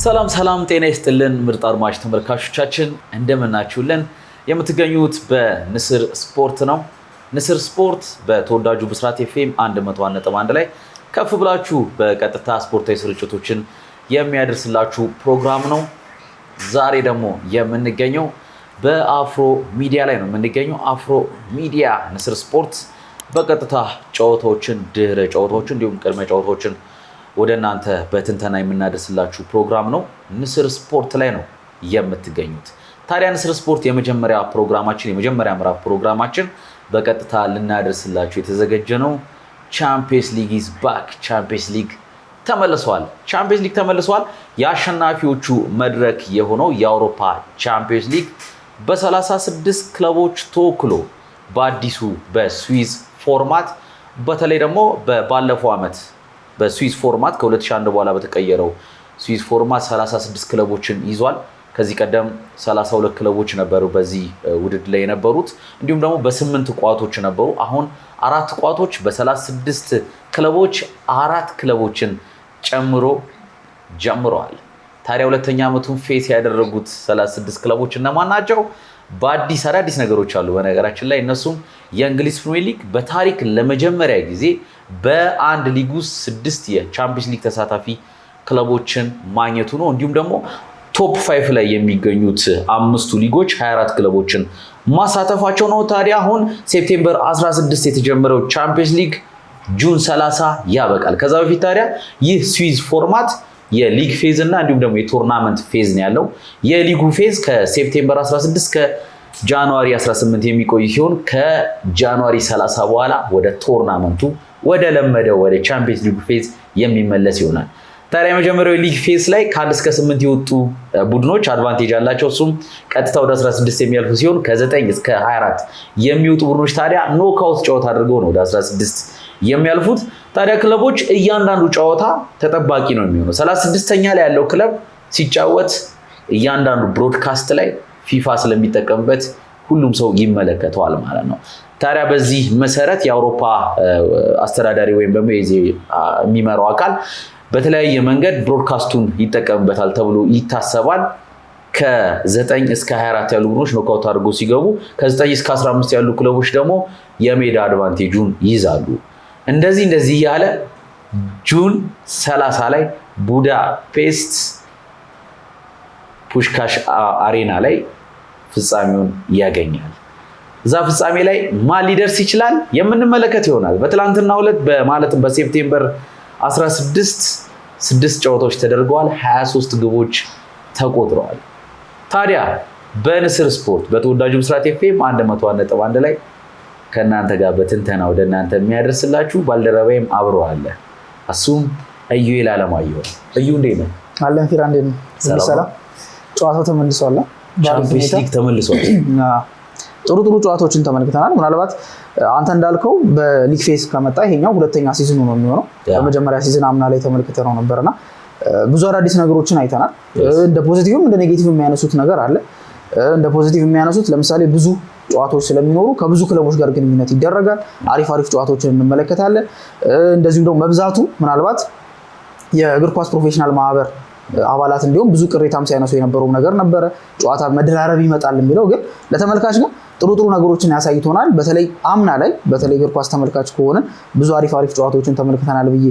ሰላም ጤና ይስጥልን ምርጥ አድማጭ ተመልካቾቻችን እንደምናችሁልን የምትገኙት በንስር ስፖርት ነው። ንስር ስፖርት በተወዳጁ ብስራት ኤፍኤም 101.1 ላይ ከፍ ብላችሁ በቀጥታ ስፖርታዊ ስርጭቶችን የሚያደርስላችሁ ፕሮግራም ነው። ዛሬ ደግሞ የምንገኘው በአፍሮ ሚዲያ ላይ ነው የምንገኘው። አፍሮ ሚዲያ ንስር ስፖርት በቀጥታ ጨዋታዎችን፣ ድህረ ጨዋታዎችን እንዲሁም ቅድመ ጨዋታዎችን ወደ እናንተ በትንተና የምናደርስላችሁ ፕሮግራም ነው። ንስር ስፖርት ላይ ነው የምትገኙት። ታዲያ ንስር ስፖርት የመጀመሪያ ምዕራፍ ፕሮግራማችን በቀጥታ ልናደርስላችሁ የተዘጋጀ ነው። ቻምፒየንስ ሊግ ኢዝ ባክ። ቻምፒየንስ ሊግ ተመልሷል። የአሸናፊዎቹ መድረክ የሆነው የአውሮፓ ቻምፒየንስ ሊግ በ36 ክለቦች ተወክሎ በአዲሱ በስዊዝ ፎርማት በተለይ ደግሞ ባለፈው ዓመት በስዊዝ ፎርማት ከ2001 በኋላ በተቀየረው ስዊዝ ፎርማት 36 ክለቦችን ይዟል። ከዚህ ቀደም 32 ክለቦች ነበሩ በዚህ ውድድር ላይ የነበሩት። እንዲሁም ደግሞ በ8 ቋቶች ነበሩ። አሁን 4 ቋቶች በ36 ክለቦች 4 ክለቦችን ጨምሮ ጀምረዋል። ታዲያ ሁለተኛ ዓመቱን ፌስ ያደረጉት 36 ክለቦች እነማን ናቸው? በአዲስ አዳዲስ ነገሮች አሉ። በነገራችን ላይ እነሱም የእንግሊዝ ፕሪሚየር ሊግ በታሪክ ለመጀመሪያ ጊዜ በአንድ ሊግ ውስጥ 6 የቻምፒየንስ ሊግ ተሳታፊ ክለቦችን ማግኘቱ ነው። እንዲሁም ደግሞ ቶፕ 5 ላይ የሚገኙት 5ቱ ሊጎች 24 ክለቦችን ማሳተፋቸው ነው። ታዲያ አሁን ሴፕቴምበር 16 የተጀመረው ቻምፒየንስ ሊግ ጁን 30 ያበቃል። ከዛ በፊት ታዲያ ይህ ስዊዝ ፎርማት የሊግ ፌዝ እና እንዲሁም ደግሞ የቶርናመንት ፌዝ ነው ያለው። የሊጉ ፌዝ ከሴፕቴምበር 16 ከጃንዋሪ 18 የሚቆይ ሲሆን ከጃንዋሪ 30 በኋላ ወደ ቶርናመንቱ ወደ ለመደው ወደ ቻምፒየንስ ሊግ ፌዝ የሚመለስ ይሆናል። ታዲያ የመጀመሪያው ሊግ ፌዝ ላይ ከ1 እስከ 8 የወጡ ቡድኖች አድቫንቴጅ አላቸው። እሱም ቀጥታ ወደ 16 የሚያልፉ ሲሆን ከ9 እስከ 24 የሚወጡ ቡድኖች ታዲያ ኖክአውት ጨዋታ አድርገው ነው ወደ 16 የሚያልፉት። ታዲያ ክለቦች እያንዳንዱ ጨዋታ ተጠባቂ ነው የሚሆነው። 36ኛ ላይ ያለው ክለብ ሲጫወት እያንዳንዱ ብሮድካስት ላይ ፊፋ ስለሚጠቀምበት ሁሉም ሰው ይመለከተዋል ማለት ነው። ታዲያ በዚህ መሰረት የአውሮፓ አስተዳዳሪ ወይም ደግሞ የሚመራው አካል በተለያየ መንገድ ብሮድካስቱን ይጠቀምበታል ተብሎ ይታሰባል። ከ9 እስከ 24 ያሉ ቡድኖች ኖክአውት አድርገው ሲገቡ ከ9 እስከ 15 ያሉ ክለቦች ደግሞ የሜዳ አድቫንቴጁን ይይዛሉ። እንደዚህ እያለ ጁን 30 ላይ ቡዳፔስት ፑሽካሽ አሬና ላይ ፍጻሜውን ያገኛል። እዛ ፍጻሜ ላይ ማን ሊደርስ ይችላል የምንመለከት ይሆናል። በትላንትናው ዕለት ማለትም በሴፕቴምበር 16 6 ጨዋታዎች ተደርገዋል። 23 ግቦች ተቆጥረዋል። ታዲያ በንስር ስፖርት በተወዳጁ ብስራት ኤፍኤም 101.1 ላይ ከእናንተ ጋር በትንተና ወደ እናንተ የሚያደርስላችሁ ባልደረባይም አብሮ አለ። እሱም እዩኤል አለማየሁ። እዩ እንዴት ነው? አለን ፊራ እንዴት ነው? ሰላም። ጨዋታው ተመልሷል። ቻምፒየንስ ሊግ ተመልሷል። ጥሩ ጨዋታዎችን ተመልክተናል። ምናልባት አንተ እንዳልከው በሊግ ፌዝ ከመጣ ይሄኛው ሁለተኛ ሲዝኑ ነው የሚሆነው። በመጀመሪያ ሲዝን አምና ላይ ተመልክተነው ነበርና ብዙ አዳዲስ ነገሮችን አይተናል። እንደ ፖዚቲቭም እንደ ኔጌቲቭ የሚያነሱት ነገር አለ። እንደ ፖዚቲቭ የሚያነሱት ለምሳሌ ብዙ ጨዋታዎች ስለሚኖሩ ከብዙ ክለቦች ጋር ግንኙነት ይደረጋል። አሪፍ ጨዋታዎችን እንመለከታለን። እንደዚሁም ደግሞ መብዛቱ ምናልባት የእግር ኳስ ፕሮፌሽናል ማህበር አባላት እንዲሁም ብዙ ቅሬታም ሲያነሱ የነበረው ነገር ነበረ። ጨዋታ መደራረብ ይመጣል የሚለው ግን ለተመልካች ግን ጥሩ ነገሮችን ያሳይቶናል። በተለይ አምና ላይ በተለይ እግር ኳስ ተመልካች ከሆነ ብዙ አሪፍ ጨዋታዎችን ተመልክተናል ብዬ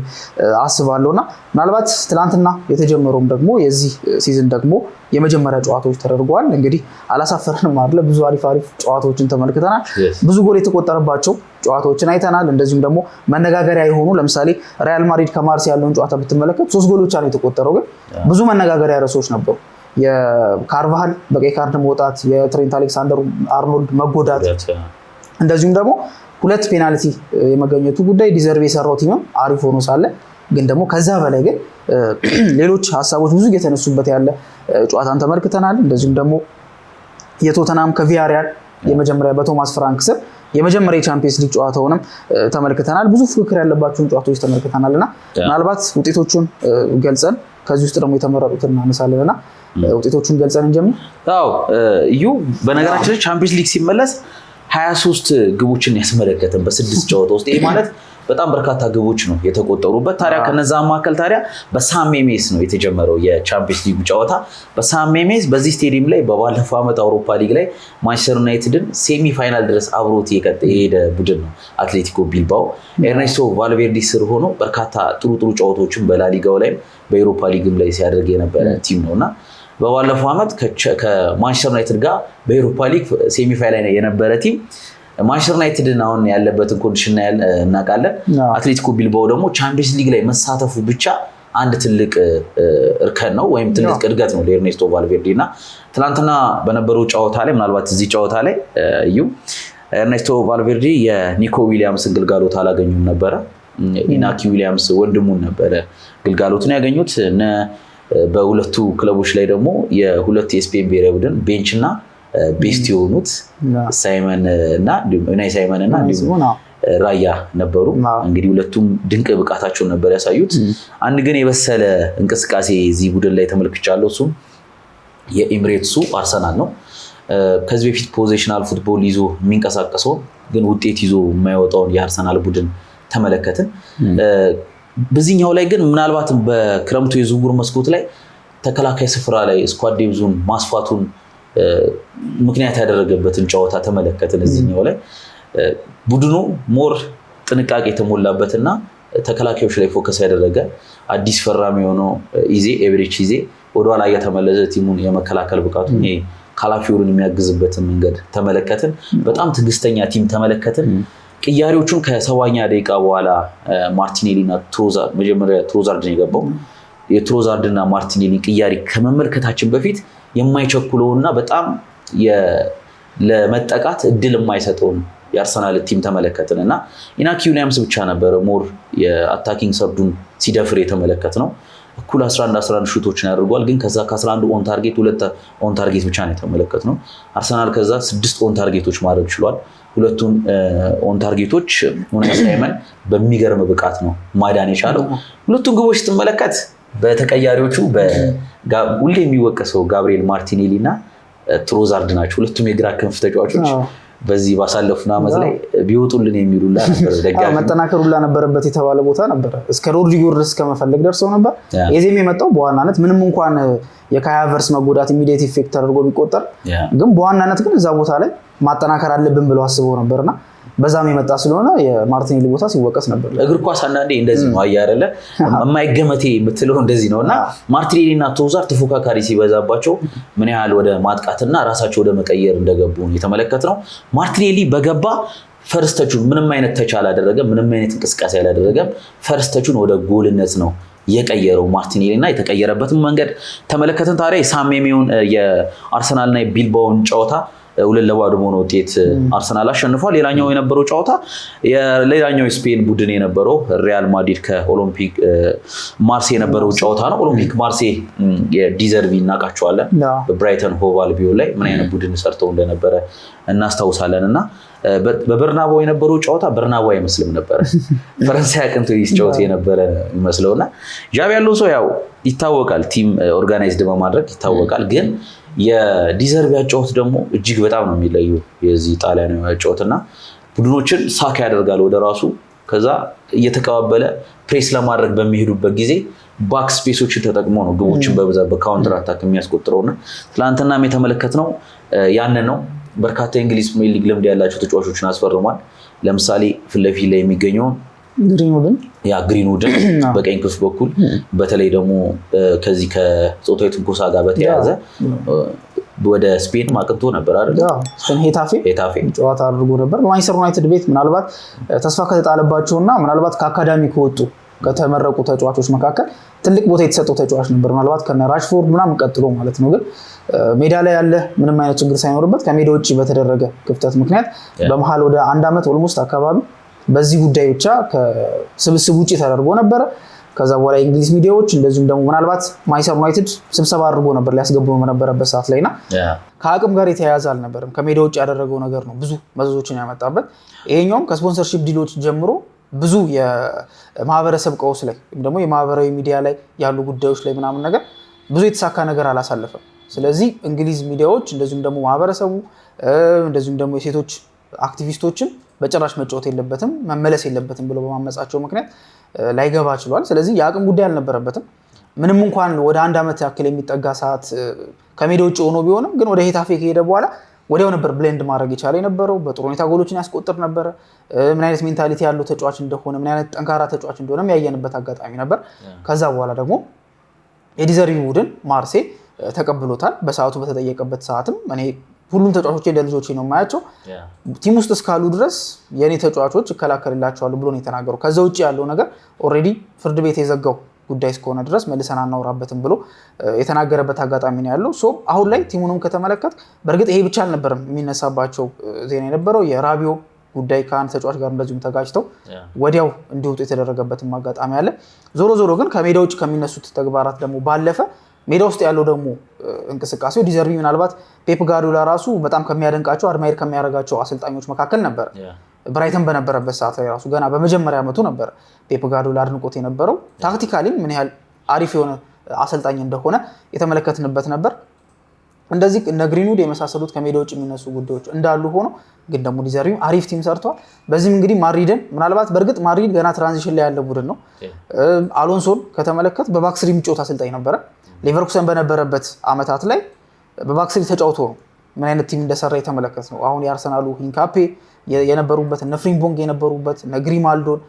አስባለሁና ምናልባት ትላንትና የተጀመረውም ደግሞ የዚህ ሲዝን ደግሞ የመጀመሪያ ጨዋታዎች ተደርገዋል። እንግዲህ አላሳፈረንም አይደለ? ብዙ አሪፍ ጨዋታዎችን ተመልክተናል። ብዙ ጎል የተቆጠረባቸው ጨዋታዎችን አይተናል። እንደዚሁም ደግሞ መነጋገሪያ የሆኑ ለምሳሌ ሪያል ማድሪድ ከማርሴይ ያለውን ጨዋታ ብትመለከት 3 ጎሎች ነው የተቆጠረው፣ ግን ብዙ መነጋገሪያ ርዕሶች ነበሩ። የካርቫሃል በቀይ ካርድ መውጣት፣ የትሬንት አሌክሳንደር አርኖልድ መጎዳት፣ እንደዚሁም ደግሞ 2 ፔናልቲ የመገኘቱ ጉዳይ ዲዘርቭ የሰራው ቲምም አሪፍ ሆኖ ሳለ ግን ደግሞ ከዛ በላይ ግን ሌሎች ሀሳቦች ብዙ እየተነሱበት ያለ ጨዋታን ተመልክተናል። እንደዚሁም ደግሞ የቶተናም ከቪያሪያል የመጀመሪያ በቶማስ ፍራንክ ስር የመጀመሪያ የቻምፒየንስ ሊግ ጨዋታውንም ተመልክተናል። ብዙ ፍክክር ያለባቸውን ጨዋታዎች ተመልክተናልና ምናልባት ውጤቶቹን ገልጸን ከዚህ ውስጥ ደግሞ የተመረጡትን እናነሳለንና ውጤቶቹን ገልጸን እንጀምር። እዩ በነገራችን ቻምፒየንስ ሊግ ሲመለስ 23 ግቦችን ያስመለከተን በ6 ጨዋታ ውስጥ። ይሄ ማለት በጣም በርካታ ግቦች ነው የተቆጠሩበት። ታዲያ ከነዛ መካከል ታዲያ በሳን ሜሜስ ነው የተጀመረው የቻምፒየንስ ሊግ ጨዋታ። በሳን ሜሜስ በዚህ ስቴዲየም ላይ በባለፈው ዓመት አውሮፓ ሊግ ላይ ማንቸስተር ዩናይትድን ሴሚ ፋይናል ድረስ አብሮት የሄደ ቡድን ነው አትሌቲኮ ቢልባኦ። ኤርኔስቶ ቫልቬርዴ ስር ሆኖ በርካታ ጥሩ ጨዋታዎችን በላሊጋው ላይም በኤሮፓ ሊግም ላይ ሲያደርግ የነበረ ቲም ነውና በባለፈው ዓመት ከማንቸስተር ዩናይትድ ጋር በኤሮፓ ሊግ ሴሚ ፋይናል ላይ የነበረ ቲም ማንቸስተር ዩናይትድን አሁን ያለበትን ኮንዲሽን እናውቃለን። አትሌቲኮ ቢልባኦ ደግሞ ቻምፒየንስ ሊግ ላይ መሳተፉ ብቻ አንድ ትልቅ እርከን ነው ወይም ትልቅ እድገት ነው ለኤርኔስቶ ቫልቬርዴ እና ትናንትና በነበረው ጨዋታ ላይ ምናልባት እዚህ ጨዋታ ላይ ኤርኔስቶ ቫልቬርዴ የኒኮ ዊሊያምስን ግልጋሎት አላገኙም ነበረ። ኢናኪ ዊሊያምስ ወንድሙን ነበረ ግልጋሎትን ያገኙት። በሁለቱ ክለቦች ላይ ደግሞ የሁለት የስፔን ብሔራዊ ቡድን ቤንች እና ቤስት የሆኑት ሳይመን እና ዩናይ ሳይመን እና ራያ ነበሩ። እንግዲህ ሁለቱም ድንቅ ብቃታቸውን ነበር ያሳዩት። አንድ ግን የበሰለ እንቅስቃሴ እዚህ ቡድን ላይ ተመልክቻለሁ። እሱም የኤሚሬትሱ አርሰናል ነው። ከዚህ በፊት ፖዚሽናል ፉትቦል ይዞ የሚንቀሳቀሰው ግን ውጤት ይዞ የማይወጣውን የአርሰናል ቡድን ተመለከትን። በዚህኛው ላይ ግን ምናልባት በክረምቱ የዝውውር መስኮት ላይ ተከላካይ ስፍራ ላይ ስኳድ ዴፕዙን ማስፋቱን ምክንያት ያደረገበትን ጨዋታ ተመለከትን። እዚህኛው ላይ ቡድኑ ሞር ጥንቃቄ የተሞላበትና ተከላካዮች ላይ ፎከስ ያደረገ አዲስ ፈራሚ የሆነው ኤቨሬቺ ኢዜ ወደኋላ እየተመለሰ ቲሙን የመከላከል ብቃቱን ካላፊዮርን የሚያግዝበትን መንገድ ተመለከትን። በጣም ትዕግስተኛ ቲም ተመለከትን። ቅያሬዎቹን ከ70ኛ ደቂቃ በኋላ ማርቲኔሊ እና ትሮዛርድ መጀመሪያ ትሮዛርድ ነው የገባው። የትሮዛርድ እና ማርቲኔሊ ቅያሬ ከመመልከታችን በፊት የማይቸኩለውና በጣም ለመጠቃት እድል የማይሰጠውን የአርሰናል ቲም ተመለከትን እና ኢናኪ ዊሊያምስ ብቻ ነበረ ሞር የአታኪንግ ሰርዱን ሲደፍር የተመለከት ነው። እኩል 11 ሹቶችን ያደርጓል። ግን ከዛ ከ11 ኦን ታርጌት 2 ኦን ታርጌት ብቻ ነው የተመለከት ነው። አርሰናል ከዛ 6 ኦን ታርጌቶች ማድረግ ችሏል። ሁለቱን ኦን ታርጌቶች ኡናይ ሳይመን በሚገርም ብቃት ነው ማዳን የቻለው። ሁለቱን ግቦች ስትመለከት በተቀያሪዎቹ ሁሌ የሚወቀሰው ጋብሪኤል ማርቲኔሊ እና ትሮዛርድ ናቸው። ሁለቱም የግራ ክንፍ ተጫዋቾች በዚህ ባሳለፉን ዓመት ላይ ቢወጡልን የሚሉላ ነበር። ደጋፊ መጠናከሩላ ነበረበት የተባለ ቦታ ነበር። እስከ ሮድሪጎ ድረስ ከመፈለግ ደርሰው ነበር። የዜም የመጣው በዋናነት ምንም እንኳን የካይ ሃቨርትዝ መጎዳት ኢሚዲየት ኢፌክት ተደርጎ ቢቆጠር ግን በዋናነት ግን እዛ ቦታ ላይ ማጠናከር አለብን ብለው አስበው ነበርና በዛም የመጣ ስለሆነ የማርቲኔሊ ቦታ ሲወቀስ ነበር። እግር ኳስ አንዳንዴ እንደዚህ ነው አይደለ? የማይገመቴ የምትለው እንደዚህ ነውና ማርቲኔሊ እና ትሮዛርድ ተፎካካሪ ሲበዛባቸው ምን ያህል ወደ ማጥቃትና ራሳቸው ወደ መቀየር እንደገቡ የተመለከትነው። ማርቲኔሊ በገባ ፈርስተቹን ምንም አይነት ተቻ አላደረገም፣ ምንም አይነት እንቅስቃሴ አላደረገም። ፈርስተቹን ወደ ጎልነት ነው የቀየረው ማርቲኔሊ እና የተቀየረበትን መንገድ ተመለከትን። ታዲያ የሳን ሜሜውን የአርሰናልና የቢልባኦን ጨዋታ 2-2 በሆነ ውጤት አርሰናል አሸንፏል። ሌላኛው የነበረው ጨዋታ ሌላኛው የስፔን ቡድን የነበረው ሪያል ማድሪድ ከኦሎምፒክ ማርሴ የነበረው ጨዋታ ነው። ኦሎምፒክ ማርሴ የዲዘርቪ እናውቃቸዋለን። በብራይተን ሆቭ አልቢዮን ላይ ምን አይነት ቡድን ሰርተው እንደነበረ እናስታውሳለን እና በበርናባው የነበረው ጨዋታ በርናባው አይመስልም ነበር። ፈረንሳይ አቅንቶ ሲጫወት የነበረ የሚመስለውና ዣቪ አሎንሶ ያው ይታወቃል፣ ቲም ኦርጋናይዝድ በማድረግ ይታወቃል። ግን የዲዘርቪ ያጫወት ደግሞ እጅግ በጣም ነው የሚለዩ። የዚህ ጣሊያናዊ ያጫወትና ቡድኖችን ሳክ ያደርጋል ወደ ራሱ። ከዛ እየተቀባበለ ፕሬስ ለማድረግ በሚሄዱበት ጊዜ ባክ ስፔሶችን ተጠቅሞ ነው ግቦችን በብዛት በካውንተር አታክ የሚያስቆጥረውና ትላንትናም የተመለከትነው ያንን ነው። በርካታ የእንግሊዝ ፕሪሚየር ሊግ ልምድ ያላቸው ተጫዋቾችን አስፈርሟል። ለምሳሌ ፊት ለፊት ላይ የሚገኘውን ግሪንውድን በቀኝ ክንፍ በኩል በተለይ ደግሞ ከዚህ ከጾታዊ ትንኮሳ ጋር በተያያዘ ወደ ስፔን ማቅንቶ ነበር አይደል? ስፔን ሄታፌ ጨዋታ አድርጎ ነበር። በማንቸስተር ዩናይትድ ቤት ምናልባት ተስፋ ከተጣለባቸውና ምናልባት ከአካዳሚ ከወጡ ከተመረቁ ተጫዋቾች መካከል ትልቅ ቦታ የተሰጠው ተጫዋች ነበር። ምናልባት ከነ ራሽፎርድ ምናምን ቀጥሎ ማለት ነው። ግን ሜዳ ላይ ያለ ምንም አይነት ችግር ሳይኖርበት ከሜዳ ውጭ በተደረገ ክፍተት ምክንያት በመሃል ወደ 1 ዓመት ኦልሞስት አካባቢ በዚህ ጉዳይ ብቻ ከስብስብ ውጭ ተደርጎ ነበር። ከዛ በኋላ የእንግሊዝ ሚዲያዎች እንደዚሁም ደግሞ ምናልባት ማንቸስተር ዩናይትድ ስብሰባ አድርጎ ነበር ሊያስገባው በነበረበት ሰዓት ላይና ከአቅም ጋር የተያያዘ አልነበረም። ከሜዳ ውጭ ያደረገው ነገር ነው ብዙ መዘዞችን ያመጣበት። ይሄኛውም ከስፖንሰርሺፕ ዲሎች ጀምሮ ብዙ የማህበረሰብ ቀውስ ላይ ደግሞ የማህበራዊ ሚዲያ ላይ ያሉ ጉዳዮች ላይ ምናምን ነገር ብዙ የተሳካ ነገር አላሳለፈም። ስለዚህ እንግሊዝ ሚዲያዎች እንደዚሁም ደግሞ ማህበረሰቡ እንደዚሁም ደግሞ የሴቶች አክቲቪስቶችም በጭራሽ መጫወት የለበትም መመለስ የለበትም ብሎ በማመጻቸው ምክንያት ላይገባ ችሏል። ስለዚህ የአቅም ጉዳይ አልነበረበትም። ምንም እንኳን ወደ 1 ዓመት ያክል የሚጠጋ ሰዓት ከሜዳ ውጭ ሆኖ ቢሆንም ግን ወደ ሄታፌ ከሄደ በኋላ ወዲያው ነበር ብሌንድ ማድረግ የቻለ የነበረው። በጥሩ ሁኔታ ጎሎችን ያስቆጥር ነበር። ምን አይነት ሜንታሊቲ ያለው ተጫዋች እንደሆነ ምን አይነት ጠንካራ ተጫዋች እንደሆነ ያየንበት አጋጣሚ ነበር። ከዛ በኋላ ደግሞ የዲዘርቢ ቡድን ማርሴ ተቀብሎታል። በሰዓቱ በተጠየቀበት ሰዓትም እኔ ሁሉም ተጫዋቾች እንደ ልጆቼ ነው የማያቸው፣ ቲም ውስጥ እስካሉ ድረስ የኔ ተጫዋቾች እከላከልላቸዋለሁ ብሎ ነው የተናገረው። ከዛ ውጭ ያለው ነገር ኦልሬዲ ፍርድ ቤት የዘጋው ጉዳይ እስከሆነ ድረስ መልሰን አናወራበትም ብሎ የተናገረበት አጋጣሚ ነው ያለው። ሶ አሁን ላይ ቲሙንም ከተመለከት በእርግጥ ይሄ ብቻ አልነበረም የሚነሳባቸው ዜና የነበረው የራቢዮ ጉዳይ ከአንድ ተጫዋች ጋር እንደዚሁም ተጋጭተው ወዲያው እንዲወጡ የተደረገበትም አጋጣሚ አለ። ዞሮ ዞሮ ግን ከሜዳ ውጭ ከሚነሱት ተግባራት ደግሞ ባለፈ ሜዳ ውስጥ ያለው ደግሞ እንቅስቃሴው ዲዘርቢ ምናልባት ፔፕ ጋርዲዮላ ራሱ በጣም ከሚያደንቃቸው አድማይር ከሚያደርጋቸው አሰልጣኞች መካከል ነበር። ብራይተን በነበረበት ሰዓት ላይ ራሱ ገና በመጀመሪያ ዓመቱ ነበር ፔፕ ጋርዲዮላ አድንቆት የነበረው። ታክቲካሊ ምን ያህል አሪፍ የሆነ አሰልጣኝ እንደሆነ የተመለከትንበት ነበር። እንደዚህ እነ ግሪንውድ የመሳሰሉት ከሜዳ ውጭ የሚነሱ ጉዳዮች እንዳሉ ሆኖ ግን ደግሞ ዲዘርቢ አሪፍ ቲም ሰርቷል። በዚህም እንግዲህ ማድሪድን ምናልባት በእርግጥ ማድሪድ ገና ትራንዚሽን ላይ ያለ ቡድን ነው። አሎንሶን ከተመለከት በባክስሪ የሚጫወት አሰልጣኝ ነበረ። ሌቨርኩሰን በነበረበት አመታት ላይ በባክስሪ ተጫውቶ ነው ምን አይነት ቲም እንደሰራ የተመለከት ነው። አሁን የአርሰናሉ ሂንካፔ የነበሩበት እነ ፍሪምቦንግ የነበሩበት እነ ግሪማልዶን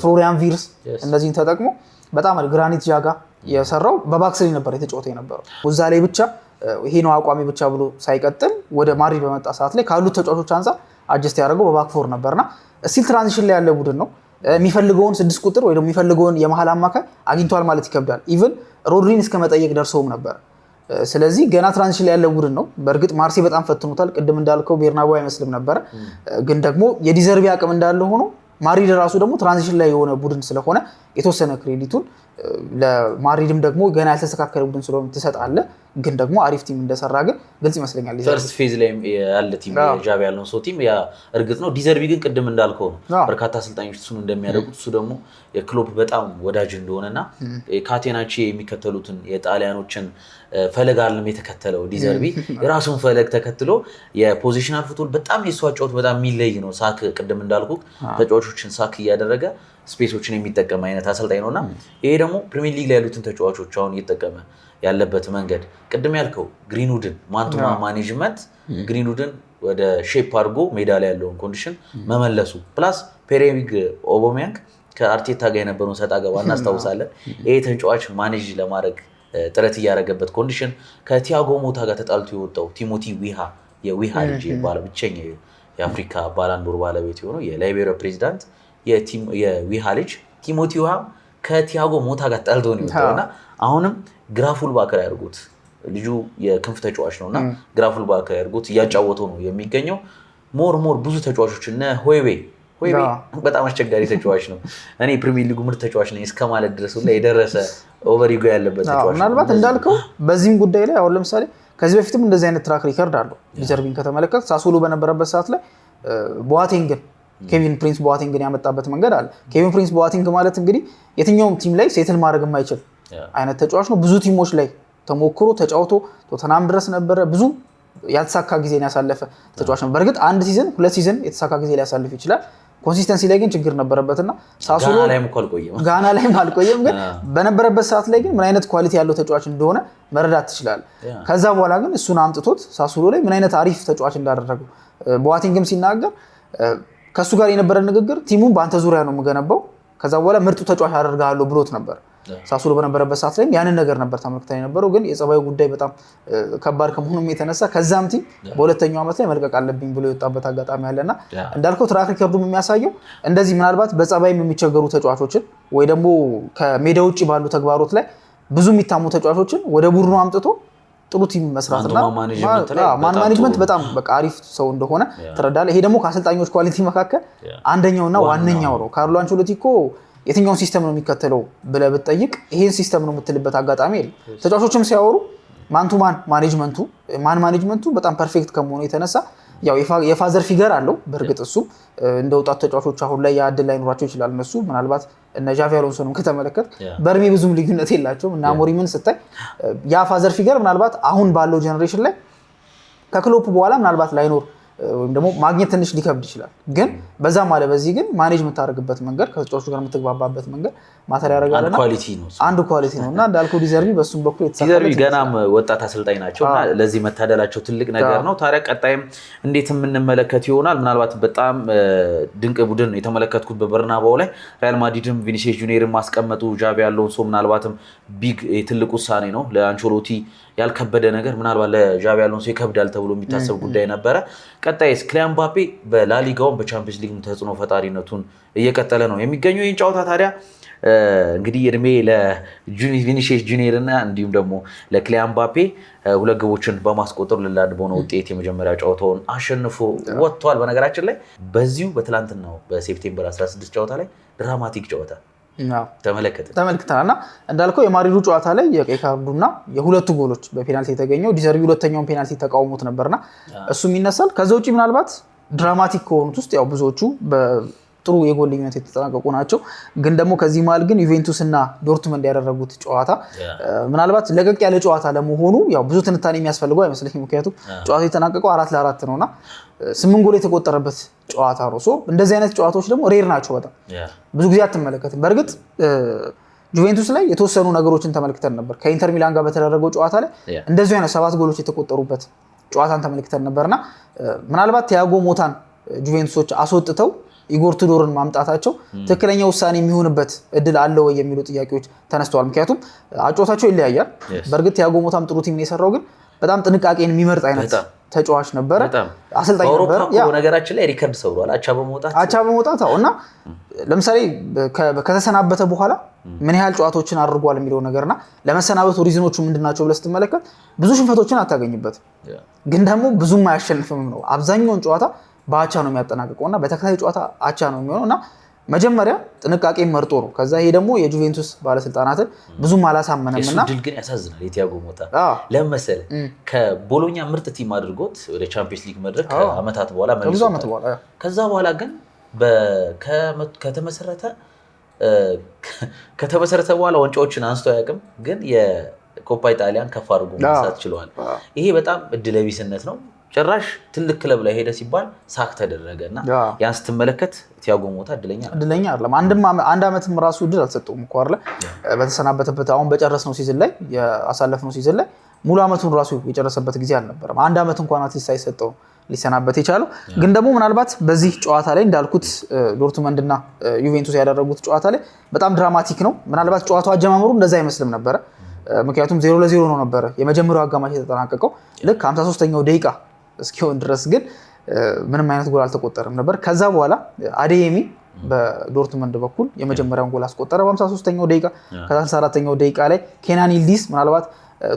ፍሎሪያን ቪርስ እነዚህን ተጠቅሞ በጣም ግራኒት ጃጋ የሰራው በባክስሪ ነበር የተጫወተ የነበረው። እዛ ላይ ብቻ ይሄ ነው አቋሚ ብቻ ብሎ ሳይቀጥል ወደ ማድሪድ በመጣ ሰዓት ላይ ካሉት ተጫዋቾች አንፃር አጀስት ያደረገው በባክፎር ነበርና ስቲል ትራንዚሽን ላይ ያለ ቡድን ነው። የሚፈልገውን 6 ቁጥር ወይ ደግሞ የሚፈልገውን የመሃል አማካይ አግኝቷል ማለት ይከብዳል። ኢቭን ሮድሪን እስከ መጠየቅ ደርሰውም ነበር። ስለዚህ ገና ትራንዚሽን ላይ ያለ ቡድን ነው። በእርግጥ ማርሴ በጣም ፈትኖታል። ቅድም እንዳልከው ቤርናቦ አይመስልም ነበር። ግን ደግሞ የዲዘርቢ አቅም እንዳለ ሆኖ ማድሪድ ራሱ ደግሞ ትራንዚሽን ላይ የሆነ ቡድን ስለሆነ የተወሰነ ክሬዲቱን ለማድሪድም ደግሞ ገና ያልተስተካከለ ቡድን ስለሆነ ትሰጣለህ። ግን ደግሞ አሪፍ ቲም እንደሰራ ግን ግልጽ ይመስለኛል። ፈርስት ፌዝ ላይ ያለ ቲም ጃቪ ያለው ሰው ቲም ያ እርግጥ ነው። ዲዘርቢ ግን ቅድም እንዳልከው ነው በርካታ አሰልጣኞች እሱን እንደሚያደርጉት እሱ ደግሞ የክሎፕ በጣም ወዳጅ እንደሆነና ካቴናቼ የሚከተሉትን የጣሊያኖችን ፈለግ አለም የተከተለው ዲዘርቢ የራሱን ፈለግ ተከትሎ የፖዚሽናል ፉትቦል በጣም የሱ አጫወት በጣም የሚለይ ነው። ሳክ ቅድም እንዳልኩ ተጫዋቾችን ሳክ እያደረገ ስፔሶችን የሚጠቀም አይነት አሰልጣኝ ነውና ይሄ ደግሞ ፕሪሚየር ሊግ ላይ ያሉትን ተጫዋቾች አሁን እየተጠቀመ ያለበት መንገድ ቅድም ያልከው ግሪንውድን ማንቱማ ማኔጅመንት ግሪንውድን ወደ ሼፕ አድርጎ ሜዳ ላይ ያለውን ኮንዲሽን መመለሱ ፕላስ ፔሬሪግ ኦባሜያንግ ከአርቴታ ጋር የነበረውን ሰጣ ገባ እናስታውሳለን። ይሄ ተጫዋች ማኔጅ ለማድረግ ጥረት እያደረገበት ኮንዲሽን ከቲያጎ ሞታ ጋር ተጣልቶ የወጣው ቲሞቲ ዊሃ የዊሃ ልጅ ባለ ብቸኛ የአፍሪካ ባላንዶር ባለቤት የሆነው የላይቤሪያ ፕሬዚዳንት የዊሃ ልጅ ቲሞቲ ዊሃ ከቲያጎ ሞታ ጋር ተጣልቶ ነው የወጣውና አሁንም ግራፉል ባከር ያድርጉት ልጁ የክንፍ ተጫዋች ነውና ግራፉል ባከር ያድርጉት እያጫወተው ነው የሚገኘው። ሞር ብዙ ተጫዋቾች እነ ሆይቤ በጣም አስቸጋሪ ተጫዋች ነው። እኔ ፕሪሚየር ሊጉ ምርጥ ተጫዋች ነኝ እስከማለት ድረስ ሁላ የደረሰ ኦቨሪጎ ያለበት ተጫዋች ነው። ምናልባት እንዳልከው በዚህም ጉዳይ ላይ አሁን ለምሳሌ ከዚህ በፊትም እንደዚህ አይነት ትራክ ሪከርድ አለው። ዲዘርቢን ከተመለከት ሳሱሎ በነበረበት ሰዓት ላይ ቦአቴንግን ኬቪን ፕሪንስ ቦአቴንግን ያመጣበት መንገድ አለ። ኬቪን ፕሪንስ ቦአቴንግ ማለት እንግዲህ የትኛውም ቲም ላይ ሴትል ማድረግ የማይችል አይነት ተጫዋች ነው። ብዙ ቲሞች ላይ ተሞክሮ ተጫውቶ ቶተናም ድረስ ነበረ። ብዙ ያልተሳካ ጊዜን ያሳለፈ ተጫዋች ነው። በእርግጥ 1 ሲዝን 2 ሲዝን የተሳካ ጊዜ ሊያሳልፍ ይችላል። ኮንሲስተንሲ ላይ ግን ችግር ነበረበትና ሳሱሎ ጋና ላይም አልቆየም። ግን በነበረበት ሰዓት ላይ ግን ምን አይነት ኳሊቲ ያለው ተጫዋች እንደሆነ መረዳት ትችላል። ከዛ በኋላ ግን እሱን አምጥቶት ሳሱሎ ላይ ምን አይነት አሪፍ ተጫዋች እንዳደረገው ቦአቴንግም ሲናገር ከሱ ጋር የነበረ ንግግር ቲሙን በአንተ ዙሪያ ነው የምገነባው፣ ከዛ በኋላ ምርጡ ተጫዋች አደርጋለሁ ብሎት ነበር። ሳሱሎ በነበረበት ሰዓት ላይ ያንን ነገር ነበር ተመልክተን የነበረው። ግን የጸባዩ ጉዳይ በጣም ከባድ ከመሆኑም የተነሳ ከዛም ቲም በሁለተኛው ዓመት ላይ መልቀቅ አለብኝ ብሎ የወጣበት አጋጣሚ አለና እንዳልከው ትራክ ሪከርዱም የሚያሳየው እንደዚህ ምናልባት በጸባይም የሚቸገሩ ተጫዋቾችን ወይ ደግሞ ከሜዳ ውጭ ባሉ ተግባሮት ላይ ብዙ የሚታሙ ተጫዋቾችን ወደ ቡድኑ አምጥቶ ጥሩ ቲም መስራትና ማን ማኔጅመንት በጣም በቃ አሪፍ ሰው እንደሆነ ትረዳለህ። ይሄ ደግሞ ከአሰልጣኞች ኳሊቲ መካከል አንደኛውና ዋነኛው ነው። ካርሎ አንቸሎቲ እኮ የትኛውን ሲስተም ነው የሚከተለው ብለህ ብትጠይቅ ይሄን ሲስተም ነው የምትልበት አጋጣሚ የለም። ተጫዋቾችም ሲያወሩ ማን ማኔጅመንቱ በጣም ፐርፌክት ከመሆኑ የተነሳ ያው የፋዘር ፊገር አለው። በእርግጥ እሱ እንደ ወጣት ተጫዋቾች አሁን ላይ ያድል ላይ ኖራቸው ይችላል። እነሱ ምናልባት እነ ጃቪ አሎንሶንም ከተመለከት በእድሜ ብዙም ልዩነት የላቸውም እና አሞሪምን ስታይ ያ ፋዘር ፊገር ምናልባት አሁን ባለው ጀነሬሽን ላይ ከክሎፕ በኋላ ምናልባት ላይኖር ወይም ደግሞ ማግኘት ትንሽ ሊከብድ ይችላል። ግን በዛ ማለት በዚህ ግን ማኔጅ የምታደርግበት መንገድ ከተጫዋቾቹ ጋር የምትግባባበት መንገድ ማተር ያደርጋልና አንድ ኳሊቲ ነው እና እንዳልከው ዲዘርቢ በሱም በኩል ዲዘርቢ ገናም ወጣት አሰልጣኝ ናቸውና ለዚህ መታደላቸው ትልቅ ነገር ነው። ታዲያ ቀጣይም እንዴት የምንመለከት ይሆናል። ምናልባት በጣም ድንቅ ቡድን የተመለከትኩት በበርናባው ላይ ሪያል ማድሪድም ቪኒሲየስ ጁኒየርን ማስቀመጡ ዣቪ አሎንሶ ምናልባትም ቢግ ትልቅ ውሳኔ ነው ለአንቸሎቲ ያልከበደ ነገር ምናልባት ለዣቪ አሎንሶ ይከብዳል ተብሎ የሚታሰብ ጉዳይ ነበረ። ቀጣይስ ክሊያን ምባፔ በላሊጋውም በቻምፒየንስ ሊግ ተጽዕኖ ፈጣሪነቱን እየቀጠለ ነው የሚገኘው። ይህን ጨዋታ ታዲያ እንግዲህ እድሜ ለቪኒሲየስ ጁኒየር እና እንዲሁም ደግሞ ለክሊያን ምባፔ 2 ግቦችን በማስቆጠር ለላድ በሆነ ውጤት የመጀመሪያ ጨዋታውን አሸንፎ ወጥቷል። በነገራችን ላይ በዚሁ በትላንትናው በሴፕቴምበር 16 ጨዋታ ላይ ድራማቲክ ጨዋታ ተመልክተናል እና እንዳልከው የማድሪዱ ጨዋታ ላይ የቀይ ካርዱና የሁለቱ ጎሎች በፔናልቲ የተገኘው ዲዘርቢ ሁለተኛውን ፔናልቲ ተቃውሞት ነበርና እሱም ይነሳል። ከዛ ውጪ ምናልባት ድራማቲክ ከሆኑት ውስጥ ያው ብዙዎቹ ጥሩ የጎል ልዩነት የተጠናቀቁ ናቸው። ግን ደግሞ ከዚህ መሀል ግን ዩቬንቱስ እና ዶርትመንድ ያደረጉት ጨዋታ ምናልባት ለቀቅ ያለ ጨዋታ ለመሆኑ ያው ብዙ ትንታኔ የሚያስፈልገው አይመስለኝም። ምክንያቱም ጨዋታው የተጠናቀቀው 4-4 ነውና 8 ጎል የተቆጠረበት ጨዋታ ነው። እንደዚህ አይነት ጨዋታዎች ደግሞ ሬር ናቸው። በጣም ብዙ ጊዜ አትመለከትም። በእርግጥ ጁቬንቱስ ላይ የተወሰኑ ነገሮችን ተመልክተን ነበር። ከኢንተር ሚላን ጋር በተደረገው ጨዋታ ላይ እንደዚህ አይነት 7 ጎሎች የተቆጠሩበት ጨዋታን ተመልክተን ነበርና ምናልባት ቲያጎ ሞታን ጁቬንቱሶች አስወጥተው ኢጎር ቱዶርን ማምጣታቸው ትክክለኛ ውሳኔ የሚሆንበት እድል አለ ወይ የሚሉ ጥያቄዎች ተነስተዋል። ምክንያቱም አጫዋታቸው ይለያያል። በእርግጥ ቲያጎ ሞታም ጥሩ ቲም ነው የሰራው፣ ግን በጣም ጥንቃቄን የሚመርጥ አይነት ተጫዋች ነበረ፣ አሰልጣኝ ነበር። ያው ነገራችን ላይ ሪከርድ ሰብሯል አቻ በመውጣት እና ለምሳሌ ከተሰናበተ በኋላ ምን ያህል ጨዋታዎችን አድርጓል የሚለው ነገርና ለመሰናበቱ ሪዝኖቹ ምንድናቸው ብለህ ስትመለከት ብዙ ሽንፈቶችን አታገኝበት፣ ግን ደግሞ ብዙም አያሸንፍም ነው። አብዛኛውን ጨዋታ በአቻ ነው የሚያጠናቅቀውና በተከታታይ ጨዋታ አቻ ነው የሚሆነውና መጀመሪያ ጥንቃቄ መርጦ ነው። ከዛ ይሄ ደግሞ የጁቬንቱስ ባለስልጣናትን ብዙም አላሳመነምና ድል ግን ያሳዝናል። የቲያጎ ሞታ ለምን መሰለህ ከቦሎኛ ምርጥ ቲም አድርጎት ወደ ቻምፒየንስ ሊግ መድረክ ከአመታት በኋላ መልሶታል። ከዛ በኋላ ግን ከተመሰረተ በኋላ ዋንጫዎችን አንስቶ አያውቅም። ግን የኮፓ ኢጣሊያን ከፍ አድርጎ ማንሳት ችለዋል። ይሄ በጣም እድለቢስነት ነው። ጭራሽ ትልቅ ክለብ ላይ ሄደ ሲባል ሳክ ተደረገና ያን ስትመለከት ቲያጎ ሞታ እድለኛ አይደለም። አንድ አመትም ራሱ እድል አልሰጠውም እኮ አይደለ? በተሰናበተበት አሁን በጨረስነው ሲዝን ላይ ያሳለፍነው ሲዝን ላይ ሙሉ አመቱን ራሱ የጨረሰበት ጊዜ አልነበረም። አንድ አመት እንኳን አትሊስት ሳይሰጠው ሊሰናበት የቻለው። ግን ደግሞ ምናልባት በዚህ ጨዋታ ላይ እንዳልኩት ዶርትመንድ እና ዩቬንቱስ ያደረጉት ጨዋታ ላይ በጣም ድራማቲክ ነው። ምናልባት ጨዋታው አጀማመሩ እንደዛ አይመስልም ነበረ። ምክንያቱም 0-0 ነው ነበረ የመጀመሪያው አጋማሽ የተጠናቀቀው። ልክ 53ኛው ደቂቃ እስኪሆን ድረስ ግን ምንም አይነት ጎል አልተቆጠረም ነበር። ከዛ በኋላ አዴየሚ በዶርትመንድ በኩል የመጀመሪያውን ጎል አስቆጠረ በ53ኛው ደቂቃ። ከ64ኛው ደቂቃ ላይ ኬናን ይልዲዝ ምናልባት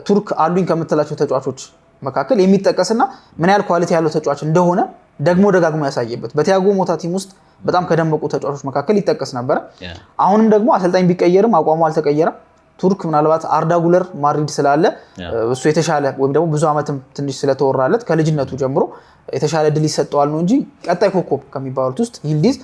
ቱርክ አሉኝ ከምትላቸው ተጫዋቾች መካከል የሚጠቀስና ምን ያህል ኳሊቲ ያለው ተጫዋች እንደሆነ ደግሞ ደጋግሞ ያሳየበት በቲያጎ ሞታ ቲም ውስጥ በጣም ከደመቁ ተጫዋቾች መካከል ይጠቀስ ነበረ። አሁንም ደግሞ አሰልጣኝ ቢቀየርም አቋሙ አልተቀየረም። ቱርክ ምናልባት አርዳ ጉለር ማድሪድ ስላለ እሱ የተሻለ ወይም ደግሞ ብዙ አመትም ትንሽ ስለተወራለት ከልጅነቱ ጀምሮ የተሻለ ድል ይሰጠዋል ነው እንጂ ቀጣይ ኮከብ ከሚባሉት ውስጥ ይልዲዝ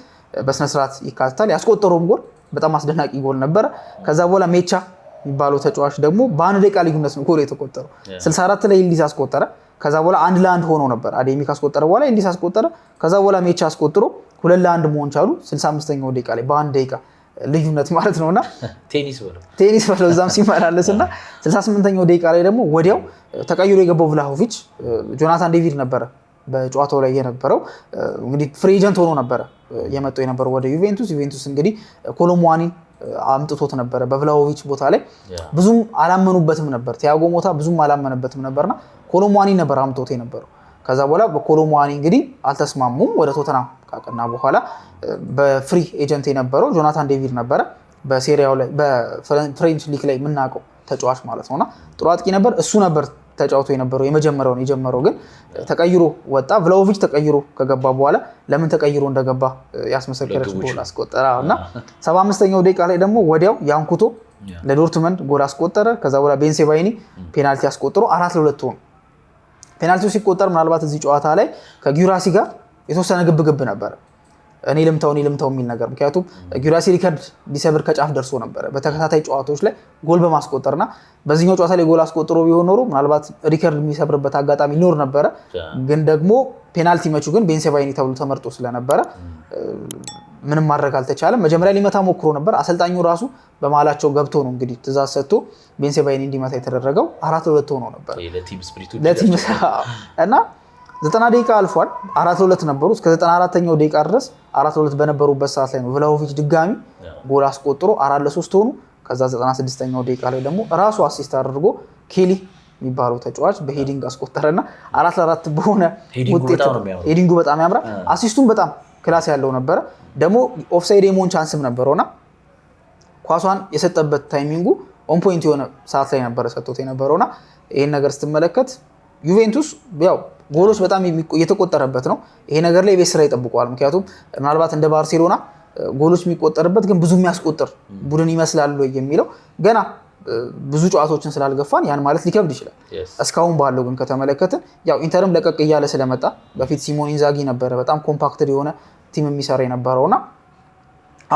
በስነስርዓት ይካተታል። ያስቆጠረውም ጎል በጣም አስደናቂ ጎል ነበረ። ከዛ በኋላ ሜቻ የሚባለው ተጫዋች ደግሞ በአንድ ደቂቃ ልዩነት ነው ጎል የተቆጠረው። 64 ላይ ይልዲዝ አስቆጠረ። ከዛ በኋላ 1-1 ሆኖ ነበር። አዴሚ ካስቆጠረ በኋላ ይልዲዝ አስቆጠረ። ከዛ በኋላ ሜቻ አስቆጥሮ 2-1 መሆን ቻሉ። 65ኛው ደቂቃ ላይ በአንድ ደቂቃ ልዩነት ማለት ነውና ቴኒስ በለው እዛም ሲመላለስና 68ኛው ደቂቃ ላይ ደግሞ ወዲያው ተቀይሮ የገባው ቭላሆቪች ጆናታን ዴቪድ ነበረ በጨዋታው ላይ የነበረው። እንግዲህ ፍሪ ኤጀንት ሆኖ ነበረ የመጣው የነበረው ወደ ዩቬንቱስ እንግዲህ ኮሎሙዋኒን አምጥቶት ነበረ በቭላሆቪች ቦታ ላይ። ብዙም አላመኑበትም ነበር፣ ቲያጎ ሞታ ብዙም አላመነበትም ነበርና ኮሎሙዋኒ ነበር አምጥቶት የነበረው። ከዛ በኋላ በኮሎሙዋኒ እንግዲህ አልተስማሙም። ወደ ቶተናም ካቀና በኋላ በፍሪ ኤጀንት የነበረው ጆናታን ዴቪድ ነበረ። በሴሪያው ላይ በፍሬንች ሊግ ላይ የምናውቀው ተጫዋች ማለት ነውና ጥሩ አጥቂ ነበር። እሱ ነበር ተጫውቶ የነበረው የጀመረው ግን ተቀይሮ ወጣ። ቭላሆቪች ተቀይሮ ከገባ በኋላ ለምን ተቀይሮ እንደገባ ያስመሰከረች ጎል አስቆጠረ እና 75ኛው ደቂቃ ላይ ደግሞ ወዲያው ያንኩቶ ለዶርትመንድ ጎል አስቆጠረ። ከዛ በኋላ ቤንሴባይኒ ፔናልቲ አስቆጥሮ 4-2 ሆነ። ፔናልቲው ሲቆጠር ምናልባት እዚህ ጨዋታ ላይ ከጊራሲ ጋር የተወሰነ ግብግብ ነበረ። እኔ ልምታው የሚል ነገር ምክንያቱም ጊራሲ ሪከርድ ሊሰብር ከጫፍ ደርሶ ነበር በተከታታይ ጨዋታዎች ላይ ጎል በማስቆጠርና በዚህኛው ጨዋታ ላይ ጎል አስቆጥሮ ቢሆን ኖሮ ምናልባት ሪከርድ የሚሰብርበት አጋጣሚ ሊኖር ነበረ ግን ደግሞ ፔናልቲ መቹ ግን ቤንሴባይኒ ተብሎ ተመርጦ ስለነበረ ምንም ማድረግ አልተቻለም መጀመሪያ ሊመታ ሞክሮ ነበር አሰልጣኙ ራሱ በመሃላቸው ገብቶ ነው እንግዲህ ትእዛዝ ሰጥቶ ቤንሴባይኒ እንዲመታ የተደረገው 4-2 ሆኖ ነበር ለቲም ስፕሪቱ እና 90 ደቂቃ አልፏል 4-2 ነበሩ እስከ 94ኛው ደቂቃ ድረስ 4-2 በነበሩበት ሰዓት ላይ ነው ቭላሆቪች ድጋሚ ጎል አስቆጥሮ 4-3 ሆኑ ከዛ 96ኛው ደቂቃ ላይ ደግሞ ራሱ አሲስት አድርጎ ኬሊ የሚባለው ተጫዋች በሄዲንግ አስቆጠረና 4-4 በሆነ ውጤት ሄዲንጉ በጣም ያምራል አሲስቱም በጣም ክላስ ያለው ነበር ደግሞ ኦፍሳይድ የመሆን ቻንስም ነበርና ኳሷን የሰጠበት ታይሚንጉ ኦን ፖይንት የሆነ ሰዓት ላይ ነበር ሰጥቶት የነበረውና ይሄን ነገር ስትመለከት ዩቬንቱስ ያው ጎሎች በጣም እየተቆጠረበት ነው ይሄ ነገር ላይ ቤት ስራ ይጠብቀዋል ምክንያቱም ምናልባት እንደ ባርሴሎና ጎሎች የሚቆጠርበት ግን ብዙ የሚያስቆጥር ቡድን ይመስላል ወይ የሚለው ገና ብዙ ጨዋታዎችን ስላልገፋን ያን ማለት ሊከብድ ይችላል እስካሁን ባለው ግን ከተመለከትን ያው ኢንተርም ለቀቅ እያለ ስለመጣ በፊት ሲሞኔ ኢንዛጊ ነበረ በጣም ኮምፓክትድ የሆነ ቲም የሚሰራ የነበረውና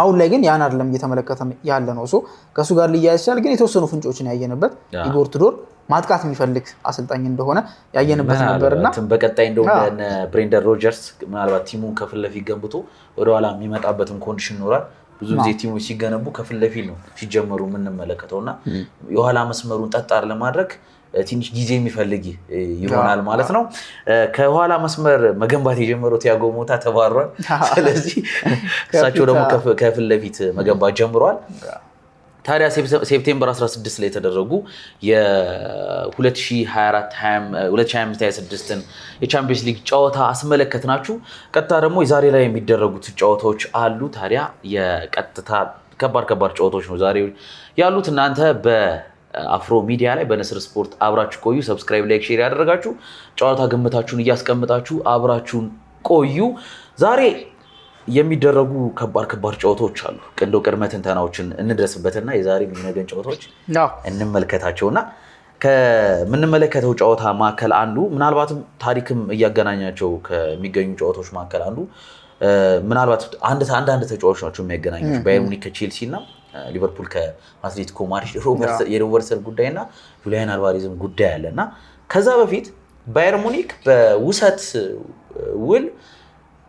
አሁን ላይ ግን ያን አይደለም እየተመለከተን ያለ ነው ከሱ ጋር ሊያያዝ ይችላል ግን የተወሰኑ ፍንጮችን ያየንበት ኢጎር ቱዶር ማጥቃት የሚፈልግ አሰልጣኝ እንደሆነ ያየንበት ነበርና በቀጣይ እንደሆነ ብሬንደን ሮጀርስ ምናልባት ቲሙን ከፊት ለፊት ገንብቶ ወደ ኋላ የሚመጣበትን ኮንዲሽን ይኖራል ብዙ ጊዜ ቲሞች ሲገነቡ ከፊት ለፊት ነው ሲጀመሩ የምንመለከተውና የኋላ መስመሩን ጠጣር ለማድረግ ትንሽ ጊዜ የሚፈልግ ይሆናል ማለት ነው ከኋላ መስመር መገንባት የጀመረው ቲያጎ ሞታ ተባሯል ስለዚህ እሳቸው ደግሞ ከፊት ለፊት መገንባት ጀምሯል ታዲያ ሴፕቴምበር 16 ላይ የተደረጉ የ2024-2025-26 የቻምፒየንስ ሊግ ጨዋታ አስመለከትናችሁ ቀጥታ ደግሞ የዛሬ ላይ የሚደረጉት ጨዋታዎች አሉ ታዲያ የቀጥታ ከባድ ጨዋታዎች ነው ዛሬ ያሉት እናንተ በአፍሮ ሚዲያ ላይ በንስር ስፖርት አብራችሁ ቆዩ ሰብስክራይብ ላይክ ሼር ያደረጋችሁ ጨዋታ ግምታችሁን እያስቀምጣችሁ አብራችሁን ቆዩ ዛሬ የሚደረጉ ከባድ ጨዋታዎች አሉ እንደው ቅድመ ትንተናዎችን እንድረስበትና የዛሬ የሚነገን ጨዋታዎች እንመልከታቸውና ከምንመለከተው ጨዋታ ማከል አንዱ ምናልባትም ታሪክም እያገናኛቸው ከሚገኙ ጨዋታዎች ማከል አንዱ ምናልባት አንድ ተጫዋቾች ናቸው የሚያገናኙት ባየር ሙኒክ ከቼልሲ እና ሊቨርፑል ከአትሌቲኮ ማድሪድ የሮበርትሰን ጉዳይና ጁሊያን አልቫሬዝም ጉዳይ አለና ከዛ በፊት ባየር ሙኒክ በውሰት ውል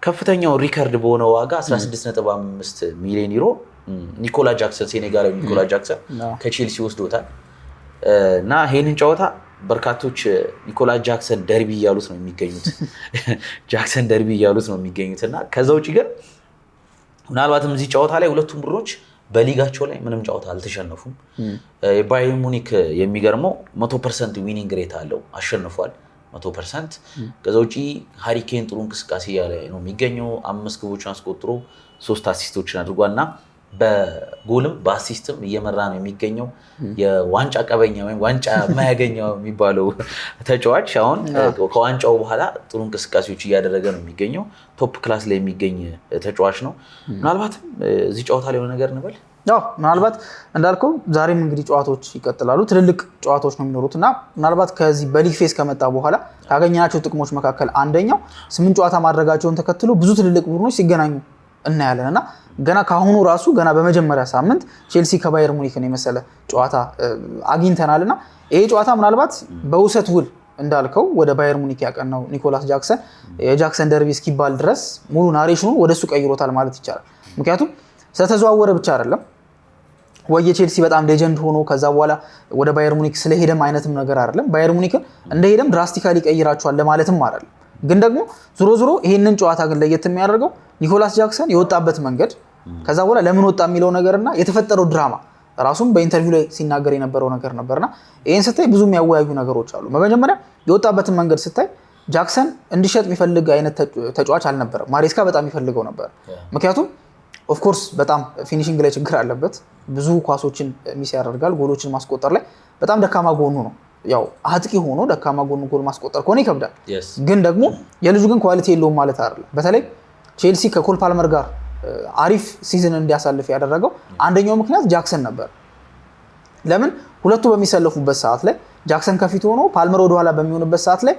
ከፍተኛው ሪከርድ በሆነ ዋጋ 16.5 ሚሊዮን ዩሮ ኒኮላ ጃክሰን ሴኔጋላዊ ኒኮላ ጃክሰን ከቼልሲ ወስዶታል እና ይሄንን ጨዋታ በርካቶች ኒኮላ ጃክሰን ደርቢ እያሉት ነው የሚገኙት እና ከዛ ውጪ ግን ምናልባትም እዚህ ጨዋታ ላይ ሁለቱም ቡድኖች በሊጋቸው ላይ ምንም ጨዋታ አልተሸነፉም ባየር ሙኒክ የሚገርመው 100% ዊኒንግ ሬት አለው አሸንፏል 100% ከዛ ውጪ ሃሪኬን ጥሩ እንቅስቃሴ ያለ ነው የሚገኘው 5 ግቦችን አስቆጥሮ 3 አሲስቶችን አድርጓልና በጎልም በአሲስትም እየመራ ነው የሚገኘው የዋንጫ ቀበኛ ወይም ዋንጫ ማያገኘው የሚባለው ተጫዋች አሁን ከዋንጫው በኋላ ጥሩ እንቅስቃሴዎች እያደረገ ነው የሚገኘው ቶፕ ክላስ ላይ የሚገኝ ተጫዋች ነው ምናልባት እዚህ ጨዋታ ላይ የሆነ ነገር እንበል ምናልባት እንዳልከው ዛሬም እንግዲህ ጨዋታዎች ይቀጥላሉ ትልልቅ ጨዋታዎች ነው የሚኖሩትና ምናልባት ከዚህ በሊግ ፌስ ከመጣ በኋላ ካገኘናቸው ጥቅሞች መካከል አንደኛው 8 ጨዋታ ማድረጋቸውን ተከትሎ ብዙ ትልልቅ ቡድኖች ሲገናኙ እናያለንና ገና ካሁኑ ራሱ ገና በመጀመሪያ ሳምንት ቼልሲ ከባየር ሙኒክን የመሰለ ጨዋታ አግኝተናልና ይሄ ጨዋታ ምናልባት በውሰት ውል እንዳልከው ወደ ባየር ሙኒክ ያቀናው ኒኮላስ ጃክሰን የጃክሰን ደርቢ እስኪባል ድረስ ሙሉ ናሬሽኑን ወደሱ ቀይሮታል ማለት ይቻላል ምክንያቱም ስለተዘዋወረ ብቻ አይደለም ወይ ቼልሲ በጣም ሌጀንድ ሆኖ ከዛ በኋላ ወደ ባየር ሙኒክ ስለሄደም አይነትም ነገር አይደለም ባየር ሙኒክን እንደሄደም ድራስቲካሊ ቀይራቸዋል ለማለትም አይደለም ግን ደግሞ ዞሮ ይሄንን ጨዋታ ግን ለየት የሚያደርገው ኒኮላስ ጃክሰን የወጣበት መንገድ ከዛ በኋላ ለምን ወጣ የሚለው ነገርና የተፈጠረው ድራማ ራሱም በኢንተርቪው ላይ ሲናገር የነበረው ነገር ነበርና ይሄን ስታይ ብዙ የሚያወያዩ ነገሮች አሉ በመጀመሪያ የወጣበትን መንገድ ስታይ ጃክሰን እንዲሸጥ የሚፈልግ አይነት ተጫዋች አልነበረም ማሬስካ በጣም ይፈልገው ነበር ምክንያቱም ኦፍ ኮርስ በጣም ፊኒሺንግ ላይ ችግር አለበት ብዙ ኳሶችን ሚስ ያደርጋል ጎሎችን ማስቆጠር ላይ በጣም ደካማ ጎኑ ነው ያው አጥቂ ሆኖ ደካማ ጎኑ ጎል ማስቆጠር ኮኔ ይከብዳል ግን ደግሞ የልጁ ግን ኳሊቲ የለውም ማለት አይደለም በተለይ ቼልሲ ከኮል ፓልመር ጋር አሪፍ ሲዝን እንዲያሳልፍ ያደረገው አንደኛው ምክንያት ጃክሰን ነበር ለምን ሁለቱ በሚሰለፉበት ሰዓት ላይ ጃክሰን ከፊት ሆኖ ፓልመር ወደ ኋላ በሚሆንበት ሰዓት ላይ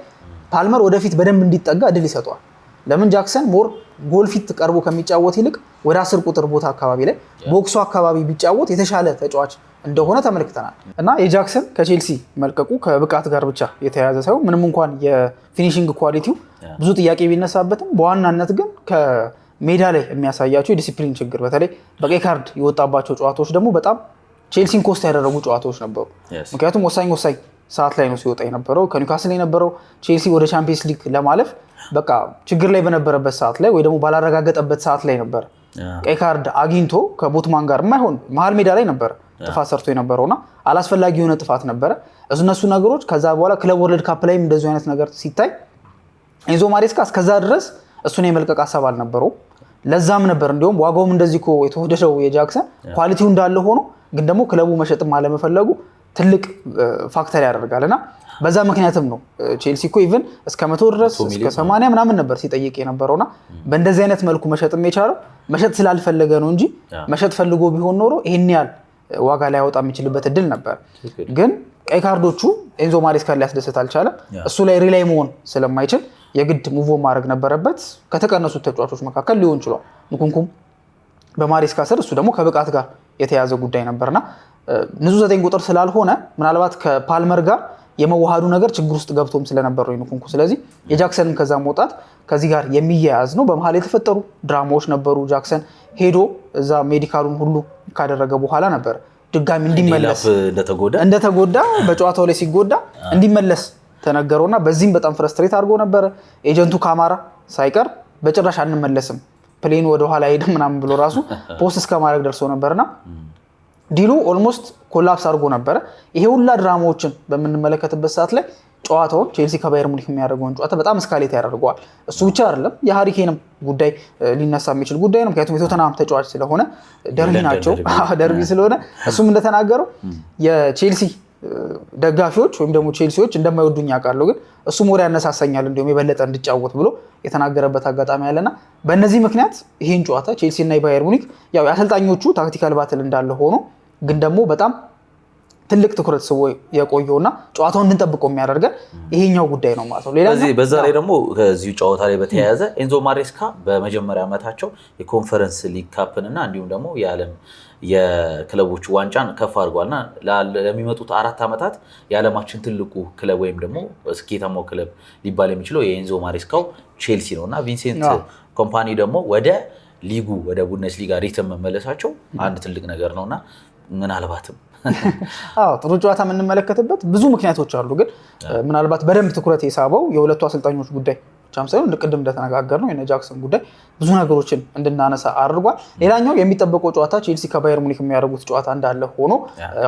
ፓልመር ወደፊት በደንብ እንዲጠጋ እድል ይሰጠዋል ለምን ጃክሰን ሞር ጎል ፊት ቀርቦ ከሚጫወት ይልቅ ወደ 10 ቁጥር ቦታ አካባቢ ላይ ቦክሱ አካባቢ ቢጫወት የተሻለ ተጫዋች እንደሆነ ተመልክተናል። እና የጃክሰን ከቼልሲ መልቀቁ ከብቃት ጋር ብቻ የተያያዘ ሳይሆን ምንም እንኳን የፊኒሺንግ ኳሊቲው ብዙ ጥያቄ ቢነሳበትም በዋናነት ግን ከሜዳ ላይ የሚያሳያቸው የዲሲፕሊን ችግር በተለይ በቀይ ካርድ የወጣባቸው ጨዋታዎች ደግሞ በጣም ቼልሲን ኮስት ያደረጉ ጨዋታዎች ነበሩ። ምክንያቱም ወሳኝ ሰዓት ላይ ነው ሲወጣ የነበረው። ከኒውካስል የነበረው ቼልሲ ወደ ቻምፒየንስ ሊግ ለማለፍ በቃ ችግር ላይ በነበረበት ሰዓት ላይ ወይ ደግሞ ባላረጋገጠበት ሰዓት ላይ ነበር ቀይ ካርድ አግኝቶ ከቦትማን ጋር የማይሆን መሀል ሜዳ ላይ ነበር ጥፋት ሰርቶ የነበረውና አላስፈላጊ የሆነ ጥፋት ነበረ። እነሱ ነገሮች ከዛ በኋላ ክለብ ወርልድ ካፕ ላይም እንደዚሁ አይነት ነገር ሲታይ ኤንዞ ማሬስካ እስከዛ ድረስ እሱን የመልቀቅ ሀሳብ አልነበረውም። ለዛም ነበር እንዲሁም ዋጋውም እንደዚህ እኮ የተወደደው የጃክሰን ኳሊቲው እንዳለ ሆኖ ግን ደግሞ ክለቡ መሸጥም አለመፈለጉ ትልቅ ፋክተር ያደርጋልና በዛ ምክንያትም ነው ቼልሲ እኮ ኢቭን እስከ 100 ድረስ እስከ 80 ምናምን ነበር ሲጠይቅ የነበረውና በእንደዚህ አይነት መልኩ መሸጥም የቻለው መሸጥ ስላልፈለገ ነው እንጂ መሸጥ ፈልጎ ቢሆን ኖሮ ይሄን ያህል ዋጋ ላይ ያወጣ የሚችልበት እድል ነበር። ግን ቀይ ካርዶቹ ኤንዞ ማሬስካን ሊያስደስት አልቻለም። እሱ ላይ ሪላይ መሆን ስለማይችል የግድ ሙቭ ማድረግ ነበረበት። ከተቀነሱት ተጫዋቾች መካከል ሊሆን ይችላል ንኩንኩም በማሬስካ ስር፣ እሱ ደግሞ ከብቃት ጋር የተያዘ ጉዳይ ነበርና ንጹህ 9 ቁጥር ስላልሆነ ምናልባት ከፓልመር ጋር የመዋሃዱ ነገር ችግር ውስጥ ገብቶም ስለነበር ነው ንኩንኩ። ስለዚህ የጃክሰንን ከዛ መውጣት ከዚህ ጋር የሚያያዝ ነው። በመሃል የተፈጠሩ ድራማዎች ነበሩ። ጃክሰን ሄዶ እዛ ሜዲካሉን ሁሉ ካደረገ በኋላ ነበር ድጋሚ እንዲመለስ እንደተጎዳ በጨዋታው ላይ ሲጎዳ እንዲመለስ ተነገረውና በዚህም በጣም ፍረስትሬት አድርጎ ነበር። ኤጀንቱ ካማራ ሳይቀር በጭራሽ አንመለስም ፕሌን ወደ ኋላ ሄደ ምናምን ብሎ ራሱ ፖስት እስከ ማድረግ ደርሶ ነበርና ዲሉ ኦልሞስት ኮላፕስ አድርጎ ነበረ። ይሄ ሁላ ድራማዎችን በምንመለከትበት ሰዓት ላይ ጨዋታውን ቼልሲ ከባየር ሙኒክ የሚያደርገውን ጨዋታ በጣም እስካሌት ያደርገዋል። እሱ ብቻ አይደለም የሃሪኬንም ጉዳይ ሊነሳ የሚችል ጉዳይ ነው። ምክንያቱም የቶተንሃም ተጫዋች ስለሆነ ደርቢ ናቸው ደርቢ ስለሆነ እሱም እንደተናገረው የቼልሲ ደጋፊዎች ወይም ደግሞ ቼልሲዎች እንደማይወዱኝ ያውቃለሁ፣ ግን እሱ ሞር ያነሳሳኛል እንዲሁም የበለጠ እንድጫወት ብሎ የተናገረበት አጋጣሚ ያለና በእነዚህ ምክንያት ይህን ጨዋታ ቼልሲ እና ባየር ሙኒክ ያው የአሰልጣኞቹ ታክቲካል ባትል እንዳለ ሆኖ ግን ደግሞ በጣም ትልቅ ትኩረት ስቦ የቆየውና ጨዋታውን እንድንጠብቀው የሚያደርገን ይሄኛው ጉዳይ ነው ማለት ነው። በዛ ላይ ደግሞ ከዚሁ ጨዋታ ላይ በተያያዘ ኤንዞ ማሬስካ በመጀመሪያ ዓመታቸው የኮንፈረንስ ሊግ ካፕን እና እንዲሁም ደግሞ የዓለም የክለቦች ዋንጫን ከፍ አድርጓልና ለሚመጡት 4 ዓመታት የዓለማችን ትልቁ ክለብ ወይም ደግሞ ስኬታማው ክለብ ሊባል የሚችለው የኤንዞ ማሬስካው ቼልሲ ነውና ቪንሴንት ኮምፓኒ ደግሞ ወደ ሊጉ ወደ ቡንደስሊጋ ሪትም መመለሳቸው አንድ ትልቅ ነገር ነውና ምናልባትም ጥሩ ጨዋታ የምንመለከትበት ብዙ ምክንያቶች አሉ። ግን ምናልባት በደንብ ትኩረት የሳበው የሁለቱ አሰልጣኞች ጉዳይ ብቻም ሳይሆን ቅድም እንደተነጋገርነው የነ ጃክሰን ጉዳይ ብዙ ነገሮችን እንድናነሳ አድርጓል። ሌላኛው የሚጠበቀው ጨዋታ ቼልሲ ከባየር ሙኒክ የሚያደርጉት ጨዋታ እንዳለ ሆኖ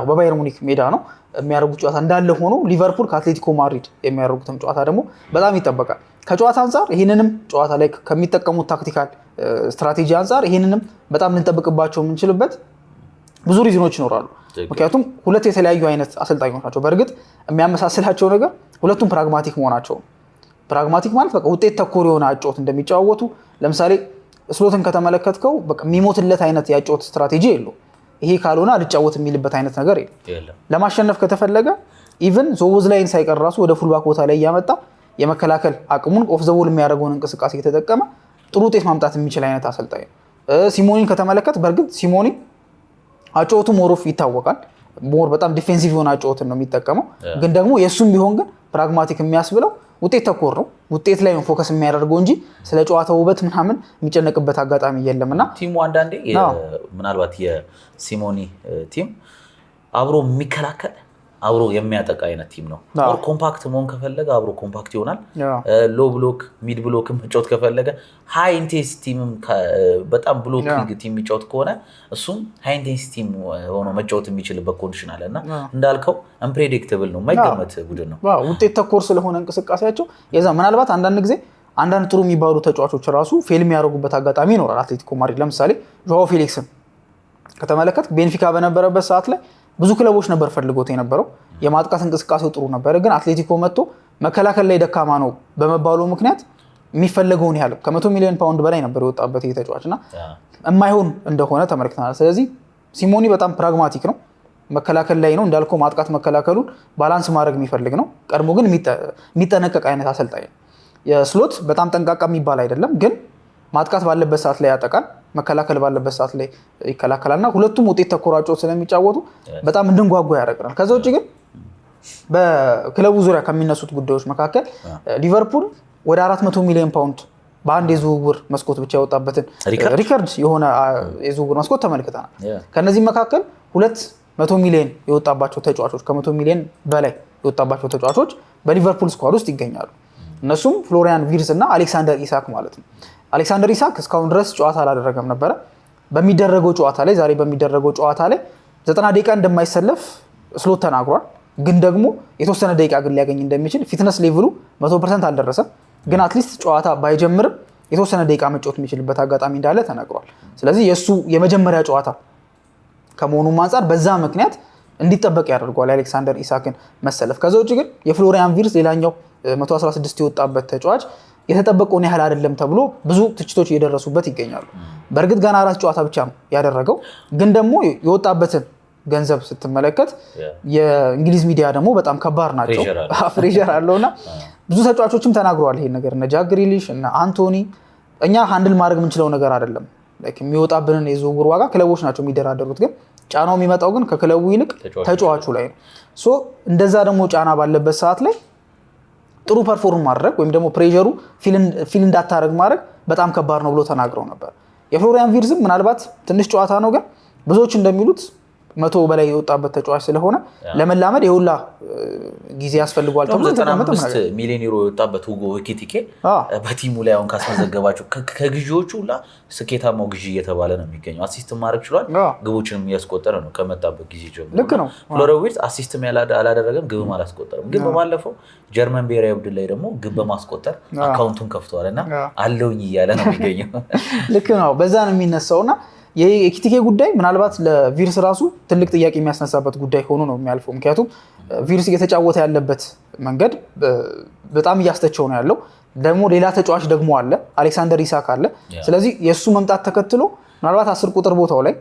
በባየር ሙኒክ ሜዳ ነው የሚያደርጉት ጨዋታ እንዳለ ሆኖ ሊቨርፑል ከአትሌቲኮ ማድሪድ የሚያደርጉትም ጨዋታ ደግሞ በጣም ይጠበቃል። ከጨዋታ አንጻር ይህንንም ጨዋታ ላይ ከሚጠቀሙት ታክቲካል ስትራቴጂ አንጻር ይህንንም በጣም ልንጠብቅባቸው የምንችልበት ብዙ ሪዝኖች ይኖራሉ። ምክንያቱም ሁለት የተለያዩ አይነት አሰልጣኞች ናቸው። በእርግጥ የሚያመሳስላቸው ነገር ሁለቱም ፕራግማቲክ መሆናቸው። ፕራግማቲክ ማለት በቃ ውጤት ተኮር የሆነ አጨዋወት እንደሚጫወቱ፣ ለምሳሌ ስሎትን ከተመለከትከው በቃ የሚሞትለት አይነት የአጨዋወት ስትራቴጂ የለው። ይሄ ካልሆነ አልጫወት የሚልበት አይነት ነገር የለም። ለማሸነፍ ከተፈለገ ኢቭን ዞቦዝ ላይን ሳይቀር ራሱ ወደ ፉልባክ ቦታ ላይ እያመጣ የመከላከል አቅሙን ኦፍ ዘ ቦል የሚያደርገውን እንቅስቃሴ የተጠቀመ ጥሩ ውጤት ማምጣት የሚችል አይነት አሰልጣኝ ነው። ሲሞኒን ከተመለከት በእርግጥ ሲሞኒ አጨዋወቱ ሞሮፍ ይታወቃል። ሞር በጣም ዲፌንሲቭ የሆነ አጨዋወትን ነው የሚጠቀመው። ግን ደግሞ የእሱም ቢሆን ግን ፕራግማቲክ የሚያስብለው ውጤት ተኮር ነው። ውጤት ላይ ነው ፎከስ የሚያደርገው እንጂ ስለ ጨዋታው ውበት ምናምን የሚጨነቅበት አጋጣሚ የለምና ቲሙ አንዳንዴ ምናልባት የሲሞኒ ቲም አብሮ የሚከላከል አብሮ የሚያጠቃ አይነት ቲም ነው። ኦር ኮምፓክት መሆን ከፈለገ አብሮ ኮምፓክት ይሆናል። ሎ ብሎክ ሚድ ብሎክ መጫወት ከፈለገ ሃይ ኢንቴንሲቲ ቲምም በጣም ብሎኪንግ ቲም የሚጫወት ከሆነ እሱም ሃይ ኢንቴንሲቲ ቲም ሆኖ መጫወት የሚችልበት ኮንዲሽን አለና እንዳልከው አንፕሬዲክተብል ነው፣ የማይገመት ቡድን ነው። ውጤት ተኮር ስለሆነ እንቅስቃሴያቸው የዛ ምናልባት አንዳንድ ጊዜ አንዳንድ ጥሩ የሚባሉ ተጫዋቾች ራሱ ፌል የሚያደርጉበት አጋጣሚ ይኖራል። አትሌቲኮ ማድሪድ ለምሳሌ ጆአዎ ፌሊክስን ከተመለከት ቤንፊካ በነበረበት ሰዓት ላይ ብዙ ክለቦች ነበር ፈልጎት የነበረው። የማጥቃት እንቅስቃሴው ጥሩ ነበር፣ ግን አትሌቲኮ መጥቶ መከላከል ላይ ደካማ ነው በመባሉ ምክንያት የሚፈለገውን ያህል ከ100 ሚሊዮን ፓውንድ በላይ ነበር የወጣበት ተጫዋችና የማይሆን እንደሆነ ተመልክተናል። ስለዚህ ሲሞኒ በጣም ፕራግማቲክ ነው። መከላከል ላይ ነው እንዳልከው፣ ማጥቃት መከላከሉን ባላንስ ማድረግ የሚፈልግ ነው። ቀድሞ ግን የሚጠነቀቅ አይነት አሰልጣኝ ነው። የስሎት በጣም ጠንቃቃ የሚባል አይደለም፣ ግን ማጥቃት ባለበት ሰዓት ላይ ያጠቃል፣ መከላከል ባለበት ሰዓት ላይ ይከላከላልና ሁለቱም ውጤት ተኮራጮ ስለሚጫወቱ በጣም እንድንጓጓ ያደርገናል። ከዛ ውጭ ግን በክለቡ ዙሪያ ከሚነሱት ጉዳዮች መካከል ሊቨርፑል ወደ 400 ሚሊዮን ፓውንድ በአንድ የዝውውር መስኮት ብቻ ያወጣበትን ሪከርድ የሆነ የዝውውር መስኮት ተመልክተናል። ከነዚህ መካከል 200 ሚሊዮን የወጣባቸው ተጫዋቾች ከ100 ሚሊዮን በላይ የወጣባቸው ተጫዋቾች በሊቨርፑል ስኳድ ውስጥ ይገኛሉ። እነሱም ፍሎሪያን ቪርዝ እና አሌክሳንደር ኢሳክ ማለት ነው። አሌክሳንደር ኢሳክ እስካሁን ድረስ ጨዋታ አላደረገም ነበረ። በሚደረገው ጨዋታ ላይ ዛሬ በሚደረገው ጨዋታ ላይ 90 ደቂቃ እንደማይሰለፍ ስሎት ተናግሯል። ግን ደግሞ የተወሰነ ደቂቃ ግን ሊያገኝ እንደሚችል ፊትነስ ሌቭሉ 100% አልደረሰም። ግን አትሊስት ጨዋታ ባይጀምርም የተወሰነ ደቂቃ መጫወት የሚችልበት አጋጣሚ እንዳለ ተነግሯል። ስለዚህ የእሱ የመጀመሪያ ጨዋታ ከመሆኑም አንጻር በዛ ምክንያት እንዲጠበቅ ያደርገዋል የአሌክሳንደር ኢሳክን መሰለፍ። ከዛ ውጭ ግን የፍሎሪያን ቪርዝ ሌላኛው 116 የወጣበት ተጫዋች የተጠበቀውን ያህል አይደለም ተብሎ ብዙ ትችቶች እየደረሱበት ይገኛሉ። በእርግጥ ገና 4 ጨዋታ ብቻ ነው ያደረገው። ግን ደግሞ የወጣበትን ገንዘብ ስትመለከት የእንግሊዝ ሚዲያ ደግሞ በጣም ከባድ ናቸው፣ ፕሬሸር አለውና ብዙ ተጫዋቾችም ተናግረዋል ይሄን ነገር። እነ ጃክ ግሪሊሽ እና አንቶኒ እኛ ሃንድል ማድረግ የምንችለው ነገር አይደለም፣ የሚወጣብንን የዝውውር ዋጋ ክለቦች ናቸው የሚደራደሩት። ግን ጫናው የሚመጣው ግን ከክለቡ ይልቅ ተጫዋቹ ላይ ነው። እንደዛ ደግሞ ጫና ባለበት ሰዓት ላይ ጥሩ ፐርፎርም ማድረግ ወይም ደግሞ ፕሬሸሩ ፊል እንዳታረግ ማድረግ በጣም ከባድ ነው ብሎ ተናግረው ነበር። የፍሎሪያን ቪርዝም ምናልባት ትንሽ ጨዋታ ነው፣ ግን ብዙዎች እንደሚሉት 100 በላይ የወጣበት ተጫዋች ስለሆነ ለመላመድ የሁላ ጊዜ ያስፈልጓል ተብሎ 95 ሚሊዮን ዩሮ የወጣበት ሁጎ ኤኪቲኬ በቲሙ ላይ አሁን ካስመዘገባቸው ከግዢዎቹ ሁላ ስኬታማው ግዢ እየተባለ ነው የሚገኘው። አሲስት ማድረግ ችሏል፣ ግቦችንም እያስቆጠረ ነው ከመጣበት ጊዜ ጀምሮ። ልክ ነው። ፍሎሪያን ቪርዝ አሲስትም አላደረገም፣ ግብም አላስቆጠረም። ግን በባለፈው ጀርመን ብሔራዊ ቡድን ላይ ደግሞ ግብ በማስቆጠር አካውንቱን ከፍተዋል እና አለውኝ እያለ ነው የሚገኘው። ልክ ነው። በዛ ነው የሚነሳውና የኤኪቲኬ ጉዳይ ምናልባት ለቪርስ ራሱ ትልቅ ጥያቄ የሚያስነሳበት ጉዳይ ሆኖ ነው የሚያልፈው። ምክንያቱም ቪርስ እየተጫወተ ያለበት መንገድ በጣም እያስተቸው ነው ያለው። ደግሞ ሌላ ተጫዋች ደግሞ አለ፣ አሌክሳንደር ኢሳክ አለ። ስለዚህ የእሱ መምጣት ተከትሎ ምናልባት 10 ቁጥር ቦታው ላይ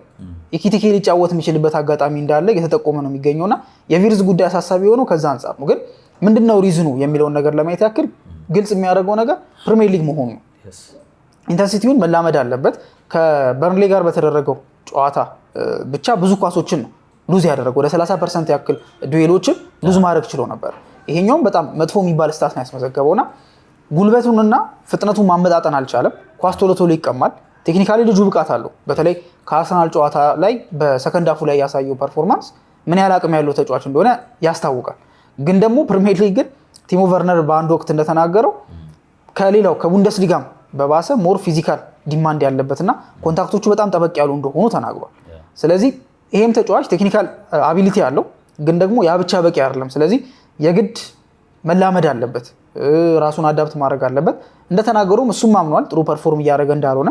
ኤኪቲኬ ሊጫወት የሚችልበት አጋጣሚ እንዳለ እየተጠቆመ ነው የሚገኘውና የቪርስ ጉዳይ አሳሳቢ የሆነው ከዛ አንጻር ነው። ግን ምንድነው ሪዝኑ የሚለውን ነገር ለማየት ያክል ግልጽ የሚያደርገው ነገር ፕሪሚየር ሊግ መሆኑ ነው። ኢንተንሲቲውን መላመድ አለበት። ከበርንሌ ጋር በተደረገው ጨዋታ ብቻ ብዙ ኳሶችን ነው ሉዝ ያደረገው። ወደ 30% ያክል ዱዌሎችን ሉዝ ማድረግ ችሎ ነበር። ይሄኛውም በጣም መጥፎ የሚባል ስታት ነው ያስመዘገበውና ጉልበቱንና ፍጥነቱን ማመጣጠን አልቻለም። ኳስ ቶሎ ቶሎ ይቀማል። ቴክኒካሊ ልጁ ብቃት አለው። በተለይ ከአርሰናል ጨዋታ ላይ በሰከንድ ሃፉ ላይ ያሳየው ፐርፎርማንስ ምን ያህል አቅም ያለው ተጫዋች እንደሆነ ያስታውቃል። ግን ደግሞ ፕሪሚየር ሊግ ግን ቲሞ ቨርነር በአንድ ወቅት እንደተናገረው ከሌላው ከቡንደስሊጋም በባሰ ሞር ፊዚካል ዲማንድ ያለበትና ኮንታክቶቹ በጣም ጠበቅ ያሉ እንደሆኑ ተናግሯል። ስለዚህ ይሄም ተጫዋች ቴክኒካል አቢሊቲ ያለው ግን ደግሞ ያ ብቻ በቂ አይደለም። ስለዚህ የግድ መላመድ አለበት፣ ራሱን አዳፕት ማድረግ አለበት። እንደተናገሩም እሱም አምኗል ጥሩ ፐርፎርም እያደረገ እንዳልሆነ።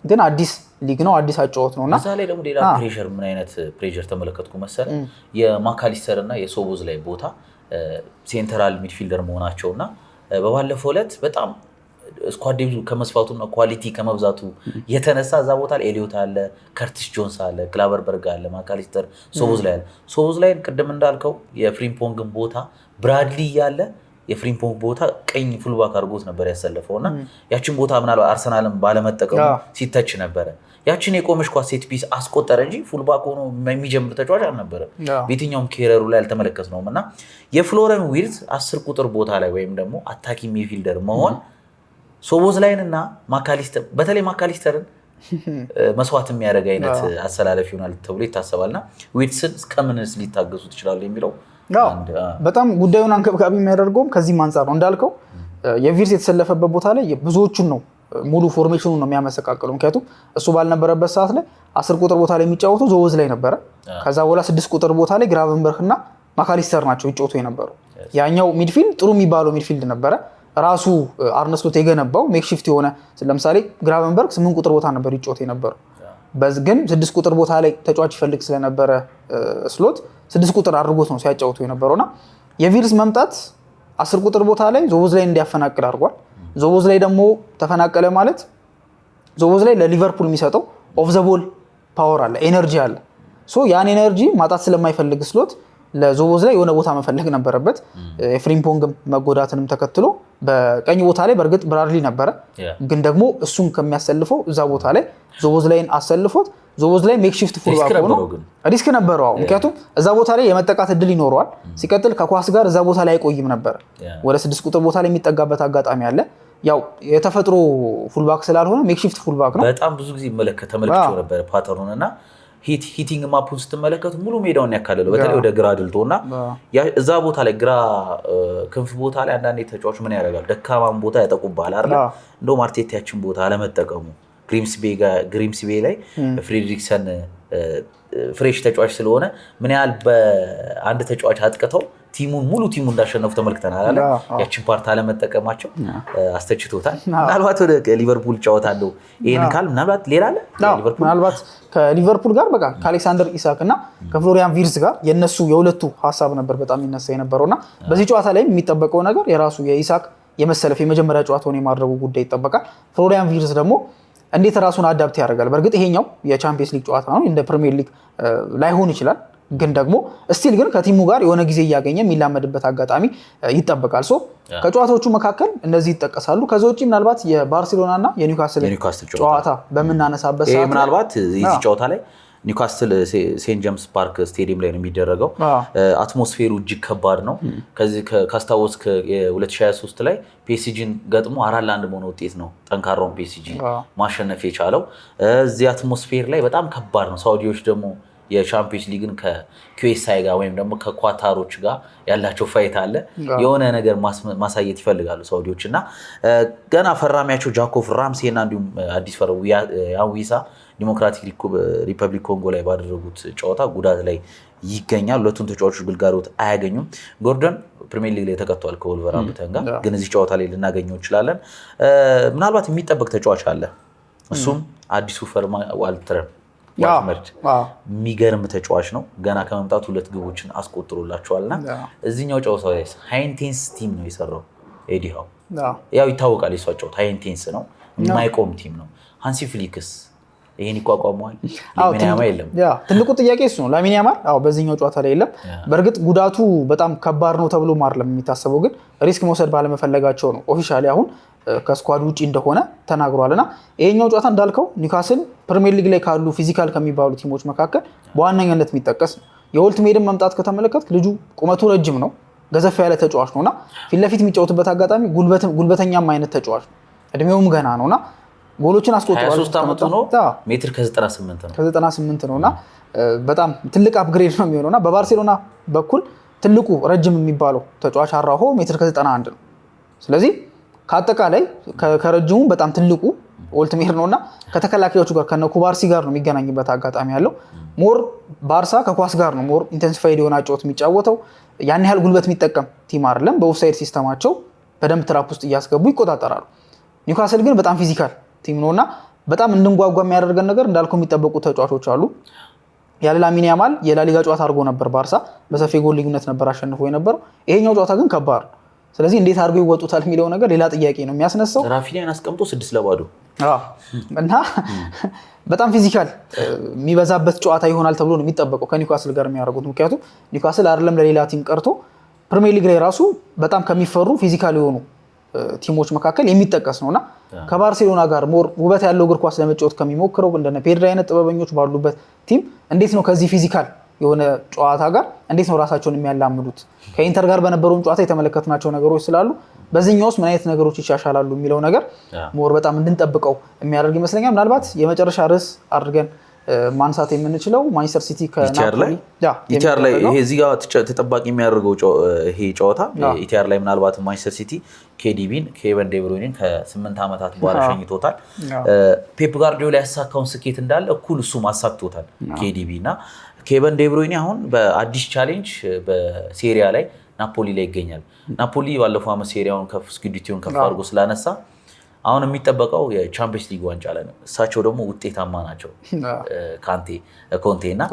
ግን አዲስ ሊግ ነው፣ አዲስ አጫወት ነውና እዛ ላይ ደግሞ ሌላ ፕሬሸር ምን አይነት ፕሬሸር ተመለከትኩ መሰለ የማካሊስተር እና የሶቦዝ ላይ ቦታ ሴንትራል ሚድፊልደር መሆናቸውና በባለፈው ዕለት በጣም ስኳድ ዴብዙ ከመስፋቱና ኳሊቲ ከመብዛቱ የተነሳ እዛ ቦታ ላይ ኤሊዮት አለ፣ ከርቲስ ጆንስ አለ፣ ክላቨርበርግ አለ፣ ማካሊስተር ሶቦዝ ላይ አለ። ሶቦዝ ላይ ቅድም እንዳልከው የፍሪምፖንግን ቦታ ብራድሊ ያለ የፍሪምፖንግ ቦታ ቀኝ ፉልባክ አድርጎት ነበር ያሰለፈውና ያችን ቦታ ምናልባት አርሰናልም ባለመጠቀሙ ሲተች ነበረ። ያችን የቆመሽ ኳስ ሴት ፒስ አስቆጠረ እንጂ ፉልባክ ሆኖ የሚጀምር ተጫዋች አልነበረም። በየትኛውም ኬረሩ ላይ አልተመለከትነውም እና የፍሎሪያን ቪርዝ 10 ቁጥር ቦታ ላይ ወይም ደግሞ አታኪ ሚድፊልደር መሆን ሶቦዝ ላይን እና ማካሊስተር በተለይ ማካሊስተርን መስዋዕት የሚያደርግ አይነት አሰላለፍ ይሆናል ተብሎ ይታሰባልና ዊትስን እስከምንስ ሊታገሱት ይችላሉ የሚለው በጣም ጉዳዩን አንከብካቢ የሚያደርገውም ከዚህም አንጻር ነው። እንዳልከው የቪርስ የተሰለፈበት ቦታ ላይ ብዙዎቹን ነው ሙሉ ፎርሜሽኑን ነው የሚያመሰቃቅለው። ምክንያቱም እሱ ባልነበረበት ሰዓት ላይ 10 ቁጥር ቦታ ላይ የሚጫወቱ ዞቦዝ ላይ ነበረ። ከዛ በኋላ 6 ቁጥር ቦታ ላይ ግራቨንበርግ እና ማካሊስተር ናቸው ይጫወቱ የነበሩ። ያኛው ሚድፊልድ ጥሩ የሚባለው ሚድፊልድ ነበረ። ራሱ አርነ ስሎት የገነባው ሜክሺፍት የሆነ ለምሳሌ ግራቨንበርግ 8 ቁጥር ቦታ ነበር ይጫወት የነበረው። ግን 6 ቁጥር ቦታ ላይ ተጫዋች ይፈልግ ስለነበረ ስሎት 6 ቁጥር አድርጎት ነው ሲያጫውቱ የነበረውና የቪርስ መምጣት 10 ቁጥር ቦታ ላይ ዞቦዝ ላይ እንዲያፈናቅል አድርጓል። ዞቦዝ ላይ ደግሞ ተፈናቀለ ማለት ዞቦዝ ላይ ለሊቨርፑል የሚሰጠው ኦፍ ዘ ቦል ፓወር አለ፣ ኤነርጂ አለ። ያን ኤነርጂ ማጣት ስለማይፈልግ ስሎት ለዞቦዝ ላይ የሆነ ቦታ መፈለግ ነበረበት። ፍሪምፖንግም መጎዳትንም ተከትሎ በቀኝ ቦታ ላይ በእርግጥ ብራድሊ ነበረ፣ ግን ደግሞ እሱን ከሚያሰልፈው እዛ ቦታ ላይ ዞቦዝ ላይን አሰልፎት ዞቦዝ ላይ ሜክሺፍት ፉልባክ ሆኖ ሪስክ ነበረው። ምክንያቱም እዛ ቦታ ላይ የመጠቃት እድል ይኖረዋል። ሲቀጥል ከኳስ ጋር እዛ ቦታ ላይ አይቆይም ነበር። ወደ 6 ቁጥር ቦታ ላይ የሚጠጋበት አጋጣሚ አለ። ያው የተፈጥሮ ፉልባክ ስላልሆነ ሜክሺፍት ፉልባክ ነው። በጣም ብዙ ጊዜ ተመልክቼው ነበር ፓተርኑን እና ሂቲንግ ማፑን ስትመለከቱ ሙሉ ሜዳውን ያካለለው በተለይ ወደ ግራ ድልቶና እዛ ቦታ ላይ ግራ ክንፍ ቦታ ላይ አንዳንድ ተጫዋቾች ምን ያደርጋሉ ደካማን ቦታ ያጠቁባል አይደል? እንደውም አርቴታ ያችን ቦታ አለመጠቀሙ ግሪምስቤ ላይ ፍሬድሪክሰን ፍሬሽ ተጫዋች ስለሆነ ምን ያህል በአንድ ተጫዋች አጥቅተው ሙሉ ቲሙ እንዳሸነፉ ተመልክተናል አይደል? ያችን ፓርት አለመጠቀማቸው አስተችቶታል። ምናልባት ወደ ሊቨርፑል ጨዋታ አለው ይሄን ካል ምናልባት ሌላ አለ ምናልባት ከሊቨርፑል ጋር በቃ ከአሌክሳንደር ኢሳክ እና ከፍሎሪያን ቪርዝ ጋር የነሱ የሁለቱ ሀሳብ ነበር በጣም ይነሳ የነበረውና በዚህ ጨዋታ ላይ የሚጠበቀው ነገር የራሱ የኢሳክ የመሰለፍ የመጀመሪያ ጨዋታውን የማድረጉ ጉዳይ ይጠበቃል። ፍሎሪያን ቪርዝ ደግሞ እንዴት ራሱን አዳፕት ያደርጋል። በእርግጥ ይሄኛው የቻምፒየንስ ሊግ ጨዋታ ነው፣ እንደ ፕሪሚየር ሊግ ላይሆን ይችላል፣ ግን ደግሞ ስቲል ግን ከቲሙ ጋር የሆነ ጊዜ እያገኘ የሚላመድበት አጋጣሚ ይጠበቃል። ከጨዋታዎቹ መካከል እነዚህ ይጠቀሳሉ። ከዛ ውጪ ምናልባት የባርሴሎና እና የኒውካስል ጨዋታ በምናነሳበት ሰዓት ምናልባት እዚህ ጨዋታ ላይ ኒውካስትል ሴንት ጄምስ ፓርክ ስቴዲየም ላይ ነው የሚደረገው። አትሞስፌሩ እጅግ ከባድ ነው። ከዚህ ካስታወስክ የ2023 ላይ ፒኤስጂን ገጥሞ 4-1 በሆነ ውጤት ነው ጠንካራውን ፒኤስጂ ማሸነፍ የቻለው። እዚህ አትሞስፌር ላይ በጣም ከባድ ነው። ሳውዲዎች ደግሞ የቻምፒየንስ ሊግን ከኩዌሳይ ጋር ወይም ደግሞ ከኳታሮች ጋር ያላቸው ፋይት አለ። የሆነ ነገር ማሳየት ይፈልጋሉ ሳውዲዎች እና ገና ፈራሚያቸው ጃኮቭ ራምሴ እና እንዲሁም አዲስ ፈረው ያዊሳ ዲሞክራቲክ ሪፐብሊክ ኮንጎ ላይ ባደረጉት ጨዋታ ጉዳት ላይ ይገኛል። ሁለቱም ተጫዋቾች ግልጋሎት አያገኙም። ጎርደን ፕሪሚየር ሊግ ላይ ተቀጥቷል ከወልቨርሃምፕተን ጋር፣ ግን እዚህ ጨዋታ ላይ ልናገኘው እንችላለን። ምናልባት የሚጠበቅ ተጫዋች አለ። እሱም አዲሱ ፈርማ ዋልትረን የሚገርም ተጫዋች ነው። ገና ከመምጣቱ 2 ግቦችን አስቆጥሮላቸዋልና እዚህኛው ጨዋታ ላይ ሃይንቴንስ ቲም ነው የሰራው ኤዲሃው። ያው ይታወቃል የሷ ጨዋታ ሃይንቴንስ ነው፣ የማይቆም ቲም ነው። ሃንሲ ፍሊክስ ይሄን ይቋቋመዋል? ላሚን ያማል የለም። ትልቁ ጥያቄ እሱ ነው። ላሚን ያማል በዚህኛው ጨዋታ ላይ የለም። በእርግጥ ጉዳቱ በጣም ከባድ ነው ተብሎ ማርለም የሚታሰበው ግን ሪስክ መውሰድ ባለመፈለጋቸው ነው። ኦፊሻሊ አሁን ከስኳድ ውጪ እንደሆነ ተናግሯልና ይሄኛው ጨዋታ እንዳልከው ኒውካስል ፕሪሚየር ሊግ ላይ ካሉ ፊዚካል ከሚባሉ ቲሞች መካከል በዋነኛነት የሚጠቀስ ነው። የኦልትሜድን መምጣት ከተመለከትክ ልጁ ቁመቱ ረጅም ነው፣ ገዘፍ ያለ ተጫዋች ነውና ፊት ለፊት የሚጫወትበት አጋጣሚ ጉልበተኛም አይነት ተጫዋች ነው። እድሜውም ገና ነውና ጎሎችን አስቆጥሯል። 23 ዓመቱ ነው። ሜትር ከ98 ነውና በጣም ትልቅ አፕግሬድ ነው የሚሆነውና በባርሴሎና በኩል ትልቁ ረጅም የሚባለው ተጫዋች አራሆ ሜትር ከ91 ነው። ስለዚህ ከአጠቃላይ ከረጅሙ በጣም ትልቁ ኦልትሜር ነውና ከተከላካዮቹ ጋር ከነ ኩባርሲ ጋር ነው የሚገናኝበት አጋጣሚ ያለው። ሞር ባርሳ ከኳስ ጋር ነው ሞር ኢንቴንሲፋይድ የሆነ ጨዋታ የሚጫወተው። ያን ያህል ጉልበት የሚጠቀም ቲም አይደለም። በኦፍሳይድ ሲስተማቸው በደንብ ትራፕ ውስጥ እያስገቡ ይቆጣጠራሉ። ኒውካስል ግን በጣም ፊዚካል ቲም ነውና በጣም እንድንጓጓ የሚያደርገን ነገር እንዳልከው የሚጠበቁ ተጫዋቾች አሉ። ያለ ላሚን ያማል የላሊጋ ጨዋታ አድርጎ ነበር ባርሳ በሰፊ ጎል ልዩነት ነበር አሸንፎ የነበረው። ይሄኛው ጨዋታ ግን ከባድ ነው። ስለዚህ እንዴት አድርገው ይወጡታል የሚለው ነገር ሌላ ጥያቄ ነው የሚያስነሳው። ራፊኒያን አስቀምጦ 6-0 እና በጣም ፊዚካል የሚበዛበት ጨዋታ ይሆናል ተብሎ ነው የሚጠበቀው ከኒውካስል ጋር የሚያደርጉት። ምክንያቱም ኒውካስል አይደለም ለሌላ ቲም ቀርቶ ፕሪሚየር ሊግ ላይ ራሱ በጣም ከሚፈሩ ፊዚካል የሆኑ ቲሞች መካከል የሚጠቀስ ነውና ከባርሴሎና ጋር ሞር ውበት ያለው እግር ኳስ ለመጫወት ከሚሞክረው እንደነ ፔድሪ አይነት ጥበበኞች ባሉበት ቲም እንዴት ነው ከዚህ ፊዚካል የሆነ ጨዋታ ጋር እንዴት ነው ራሳቸውን የሚያላምዱት? ከኢንተር ጋር በነበረውን ጨዋታ የተመለከትናቸው ነገሮች ስላሉ በዚህኛውስ ምን አይነት ነገሮች ይሻሻላሉ የሚለው ነገር ሞር በጣም እንድንጠብቀው የሚያደርግ ይመስለኛል። ምናልባት የመጨረሻ ርዕስ አድርገን ማንሳት የምንችለው ማንቸስተር ሲቲ ከናፖሊ ኢቲአር ላይ ይሄ እዚህ ጋር ተጠባቂ የሚያደርገው ይሄ ጨዋታ ኢቲአር ላይ ምናልባት ማንቸስተር ሲቲ ኬቨን ዴ ብሩይንን ከ8 ዓመታት በኋላ ሸኝቶታል። ፔፕ ጋርዲዮላ ያሳካውን ስኬት እንዳለ እኩል እሱም አሳክቶታል ኬዲቢ እና ኬቨን ዴ ብሩይን አሁን በአዲስ ቻሌንጅ በሴሪያ ላይ ናፖሊ ላይ ይገኛል። ናፖሊ ባለፈው ዓመት ሴሪያውን ስኩዴቶውን ከፍ አድርጎ ስላነሳ አሁን የሚጠበቀው የቻምፒየንስ ሊግ ዋንጫ ላይ ነው። እሳቸው ደግሞ ውጤታማ ናቸው። ኮንቴ እና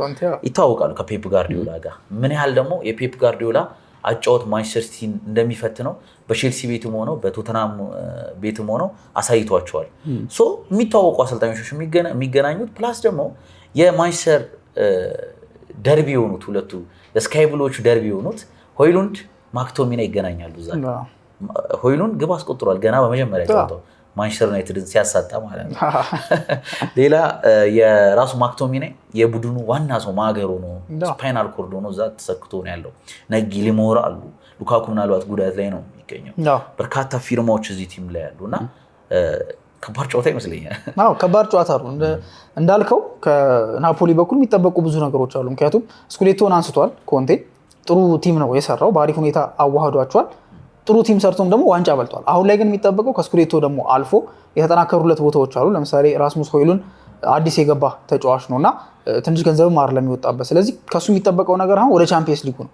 ይታወቃሉ ከፔፕ ጋርዲዮላ ጋር ምን ያህል ደግሞ የፔፕ ጋርዲዮላ አጫወት ማንቸስተር ሲቲን እንደሚፈትነው በቼልሲ ቤትም ሆነው በቶተናም ቤትም ሆነው አሳይቷቸዋል። የሚታወቁ አሰልጣኞች የሚገናኙት ፕላስ ደግሞ የማንቸስተር ደርቢ የሆኑት ሁለቱ ስካይ ብሎቹ ደርቢ የሆኑት ሆይሉንድ ማክቶሚና ይገናኛሉ። እዛ ሆይሉንድ ግብ አስቆጥሯል ገና በመጀመሪያ ጨዋታው ማንቸስተር ዩናይትድን ሲያሳጣ ማለት ነው። ሌላ የራሱ ማክቶሚና የቡድኑ ዋና ሰው ማገሩ ነው። ስፓይናል ኮርድ ሆኖ እዛ ተሰክቶ ነው ያለው። ነጊ ሊሞራ አሉ። ሉካኩ ምናልባት ጉዳት ላይ ነው የሚገኘው። በርካታ ፊርማዎች እዚህ ቲም ላይ ያሉና ከባድ ጨዋታ ይመስለኛል። ከባድ ጨዋታ ነው እንዳልከው። ከናፖሊ በኩል የሚጠበቁ ብዙ ነገሮች አሉ። ምክንያቱም ስኩዴቶን አንስቷል ኮንቴ። ጥሩ ቲም ነው የሰራው። በአሪፍ ሁኔታ አዋህዷቸዋል። ጥሩ ቲም ሰርቶም ደግሞ ዋንጫ በልቷል። አሁን ላይ ግን የሚጠበቀው ከስኩዴቶ ደግሞ አልፎ የተጠናከሩለት ቦታዎች አሉ። ለምሳሌ ራስሙስ ሆይሉንድ አዲስ የገባ ተጫዋች ነው እና ትንሽ ገንዘብም አይደለም የሚወጣበት። ስለዚህ ከሱ የሚጠበቀው ነገር አሁን ወደ ቻምፒየንስ ሊጉ ነው።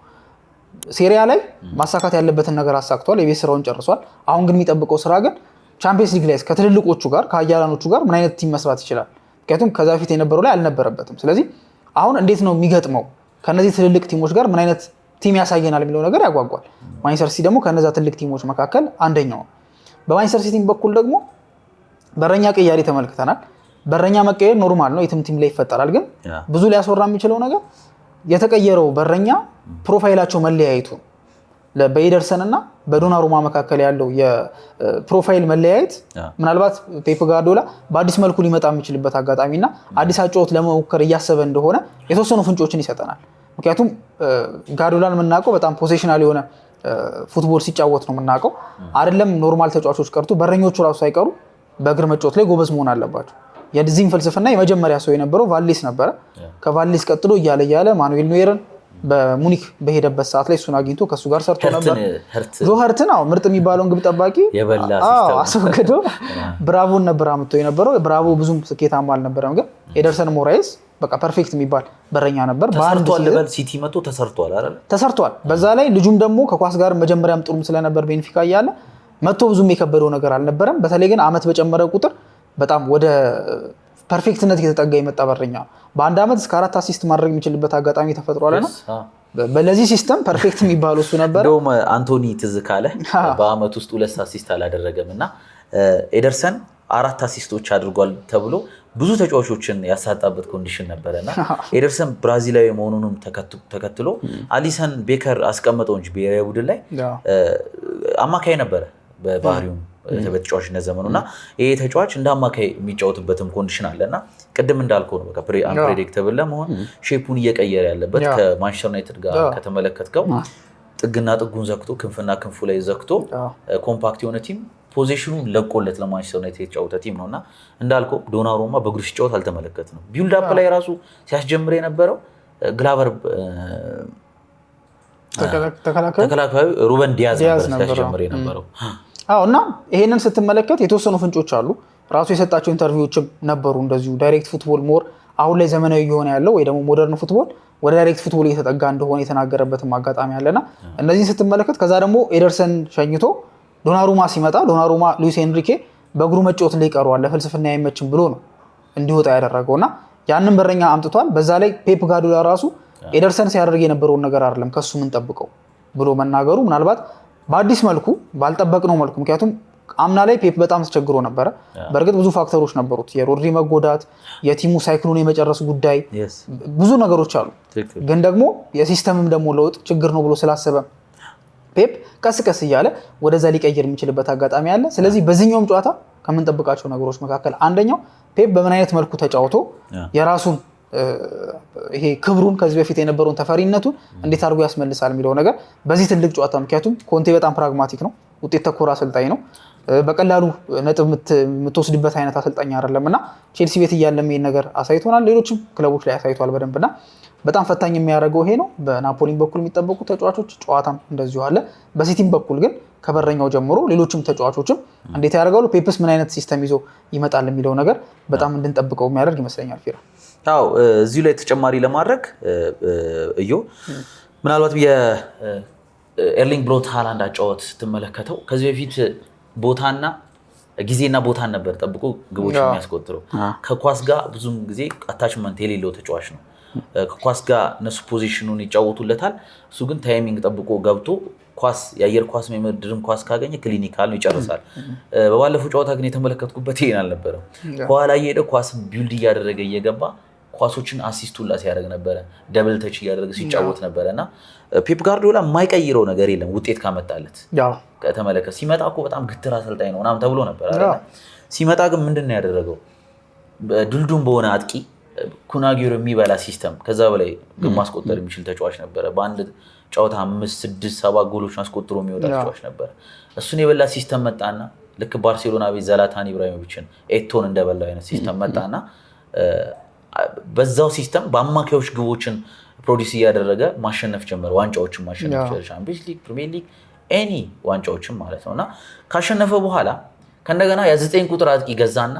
ሴሪያ ላይ ማሳካት ያለበትን ነገር አሳክቷል። የቤት ስራውን ጨርሷል። አሁን ግን የሚጠብቀው ስራ ግን ቻምፒየንስ ሊግ ላይ ከትልልቆቹ ጋር ከአያላኖቹ ጋር ምን አይነት ቲም መስራት ይችላል? ምክንያቱም ከዛ በፊት የነበረው ላይ አልነበረበትም። ስለዚህ አሁን እንዴት ነው የሚገጥመው? ከነዚህ ትልልቅ ቲሞች ጋር ምን አይነት ቲም ያሳየናል የሚለው ነገር ያጓጓል። ማንቸስተር ሲቲ ደግሞ ከነዛ ትልቅ ቲሞች መካከል አንደኛው ነው። በማንቸስተር ሲቲ በኩል ደግሞ በረኛ ቅያሪ ተመልክተናል። በረኛ መቀየር ኖርማል ነው፣ የትም ቲም ላይ ይፈጠራል። ግን ብዙ ሊያስወራ የሚችለው ነገር የተቀየረው በረኛ ፕሮፋይላቸው መለያየቱ ነው። በኤደርሰን እና በዶናሩማ መካከል ያለው የፕሮፋይል መለያየት ምናልባት ፔፕ ጋርዲዮላ በአዲስ መልኩ ሊመጣ የሚችልበት አጋጣሚና አዲስ አጨዋወት ለመሞከር እያሰበ እንደሆነ የተወሰኑ ፍንጮችን ይሰጠናል። ምክንያቱም ጋርዲዮላን የምናውቀው በጣም ፖሴሽናል የሆነ ፉትቦል ሲጫወት ነው የምናውቀው። አይደለም ኖርማል ተጫዋቾች ቀርቶ በረኞቹ ራሱ ሳይቀሩ በእግር መጫወት ላይ ጎበዝ መሆን አለባቸው። የዚህም ፍልስፍና የመጀመሪያ ሰው የነበረው ቫሌስ ነበረ። ከቫሌስ ቀጥሎ እያለ ማኑኤል ኖየርን በሙኒክ በሄደበት ሰዓት ላይ እሱን አግኝቶ ከእሱ ጋር ሰርቶ ነበር። ጆ ኸርትን ምርጥ የሚባለውን ግብ ጠባቂ አስወግዶ ብራቮን ነበር አምጥቶ የነበረው። ብራቮ ብዙም ስኬታማ አልነበረም፣ ግን ኤደርሰን ሞራይስ በቃ ፐርፌክት የሚባል በረኛ ነበር። ሲቲ መጥቶ ተሰርቷል አይደል? ተሰርቷል። በዛ ላይ ልጁም ደግሞ ከኳስ ጋር መጀመሪያም ጥሩም ስለነበር ቤንፊካ እያለ መጥቶ ብዙም የከበደው ነገር አልነበረም። በተለይ ግን አመት በጨመረ ቁጥር በጣም ወደ ፐርፌክትነት እየተጠጋ የመጣ በረኛ በአንድ አመት እስከ 4 አሲስት ማድረግ የሚችልበት አጋጣሚ ተፈጥሯልና በለዚህ ሲስተም ፐርፌክት የሚባለው እሱ ነበር። እንደውም አንቶኒ ትዝ ካለ በአመት ውስጥ 2 አሲስት አላደረገም እና ኤደርሰን 4 አሲስቶች አድርጓል ተብሎ ብዙ ተጫዋቾችን ያሳጣበት ኮንዲሽን ነበረና ኤደርሰን ብራዚላዊ መሆኑንም ተከትሎ አሊሰን ቤከር አስቀመጠው እንጂ ብሔራዊ ቡድን ላይ አማካይ ነበረ በባህሪው በተጫዋችነት ዘመኑና ይሄ ተጫዋች እንደ አማካይ የሚጫወትበትም ኮንዲሽን አለና ቅድም እንዳልከው ነው። በቃ አንፕሬዲክተብል ለመሆን ሼፑን እየቀየረ ያለበት ከማንቸስተር ዩናይትድ ጋር ከተመለከትከው ጥግና ጥጉን ዘግቶ ክንፍና ክንፉ ላይ ዘግቶ ኮምፓክት የሆነ ቲም ፖዚሽኑን ለቆለት ለማንቸስተር ዩናይትድ የተጫወተ ቲም ነውና እንዳልከው ዶናሩማ በእግሩ ሲጫወት አልተመለከትንም። ቢልድ አፕ ላይ ራሱ ሲያስጀምር የነበረው ግላቨር ተከላካዩ ሩበን ዲያዝ ነበር ሲያስጀምር የነበረው። እና ይሄንን ስትመለከት የተወሰኑ ፍንጮች አሉ። ራሱ የሰጣቸው ኢንተርቪዎችም ነበሩ እንደዚሁ ዳይሬክት ፉትቦል ሞር አሁን ላይ ዘመናዊ እየሆነ ያለው ወይ ደግሞ ሞደርን ፉትቦል ወደ ዳይሬክት ፉትቦል እየተጠጋ እንደሆነ የተናገረበትም አጋጣሚ አለና እነዚህን ስትመለከት ከዛ ደግሞ ኤደርሰን ሸኝቶ ዶናሩማ ሲመጣ ዶናሩማ ሉዊስ ኤንሪኬ በእግሩ መጫወት ላይ ቀርዋል ለፍልስፍና አይመችም ብሎ ነው እንዲወጣ ያደረገውና ያንን በረኛ አምጥቷል። በዛ ላይ ፔፕ ጋርዲዮላ ራሱ ኤደርሰን ሲያደርግ የነበረውን ነገር አይደለም ከሱ ምን ጠብቀው ብሎ መናገሩ ምናልባት በአዲስ መልኩ ባልጠበቅነው መልኩ ምክንያቱም አምና ላይ ፔፕ በጣም ተቸግሮ ነበረ። በእርግጥ ብዙ ፋክተሮች ነበሩት፣ የሮድሪ መጎዳት፣ የቲሙ ሳይክሉን የመጨረስ ጉዳይ፣ ብዙ ነገሮች አሉ። ግን ደግሞ የሲስተምም ደግሞ ለውጥ ችግር ነው ብሎ ስላሰበ ፔፕ ቀስ ቀስ እያለ ወደዛ ሊቀይር የሚችልበት አጋጣሚ አለ። ስለዚህ በዚህኛውም ጨዋታ ከምንጠብቃቸው ነገሮች መካከል አንደኛው ፔፕ በምን አይነት መልኩ ተጫውቶ የራሱን ይሄ ክብሩን ከዚህ በፊት የነበረውን ተፈሪነቱን እንዴት አድርጎ ያስመልሳል የሚለው ነገር በዚህ ትልቅ ጨዋታ። ምክንያቱም ኮንቴ በጣም ፕራግማቲክ ነው፣ ውጤት ተኮር አሰልጣኝ ነው። በቀላሉ ነጥብ የምትወስድበት አይነት አሰልጣኝ አይደለም እና ቼልሲ ቤት እያለም ይሄን ነገር አሳይቶናል። ሌሎችም ክለቦች ላይ አሳይቷል በደንብና በጣም ፈታኝ የሚያደርገው ይሄ ነው። በናፖሊም በኩል የሚጠበቁ ተጫዋቾች ጨዋታም እንደዚሁ አለ። በሲቲም በኩል ግን ከበረኛው ጀምሮ ሌሎችም ተጫዋቾችም እንዴት ያደርጋሉ፣ ፔፕስ ምን አይነት ሲስተም ይዞ ይመጣል የሚለው ነገር በጣም እንድንጠብቀው የሚያደርግ ይመስለኛል። ፊራ አዎ፣ እዚሁ ላይ ተጨማሪ ለማድረግ እዮ ምናልባት የኤርሊንግ ብሮት ሃላንድ አጫወት ስትመለከተው ከዚህ በፊት ቦታና ጊዜና ቦታን ነበር ጠብቆ ግቦች የሚያስቆጥረው። ከኳስ ጋር ብዙም ጊዜ አታችመንት የሌለው ተጫዋች ነው። ከኳስ ጋር እነሱ ፖዚሽኑን ይጫወቱለታል፣ እሱ ግን ታይሚንግ ጠብቆ ገብቶ ኳስ የአየር ኳስ የምድርን ኳስ ካገኘ ክሊኒካል ነው ይጨርሳል። በባለፈው ጨዋታ ግን የተመለከትኩበት ይሄን አልነበረም። ከኋላ እየሄደ ኳስ ቢልድ እያደረገ እየገባ ኳሶችን አሲስቱላ ሲያደርግ ነበረ፣ ደብል ተች እያደረገ ሲጫወት ነበረ እና ፔፕ ጋርዲዮላ የማይቀይረው ነገር የለም ውጤት ካመጣለት። ከተመለከተ ሲመጣ እኮ በጣም ግትር አሰልጣኝ ነው ምናምን ተብሎ ነበር አይደል? ሲመጣ ግን ምንድን ነው ያደረገው? ድልዱም በሆነ አጥቂ ኩናጊሮ የሚበላ ሲስተም፣ ከዛ በላይ ግን ማስቆጠር የሚችል ተጫዋች ነበረ። በአንድ ጨዋታ 5 6 7 ጎሎችን አስቆጥሮ የሚወጣ ተጫዋች ነበረ። እሱን የበላ ሲስተም መጣና ልክ ባርሴሎና ቤት ዘላታን ኢብራሂሞቪችን ኤቶን እንደበላው አይነት ሲስተም መጣና በዛው ሲስተም በአማካዮች ግቦችን ፕሮዲስ እያደረገ ማሸነፍ ጀመረ። ዋንጫዎችን ማሸነፍ ጀመረ። ቻምፒየንስ ሊግ፣ ፕሪሚየር ሊግ፣ ኤኒ ዋንጫዎችን ማለት ነውና ካሸነፈ በኋላ ከእንደገና የ9 ቁጥር አጥቂ ገዛና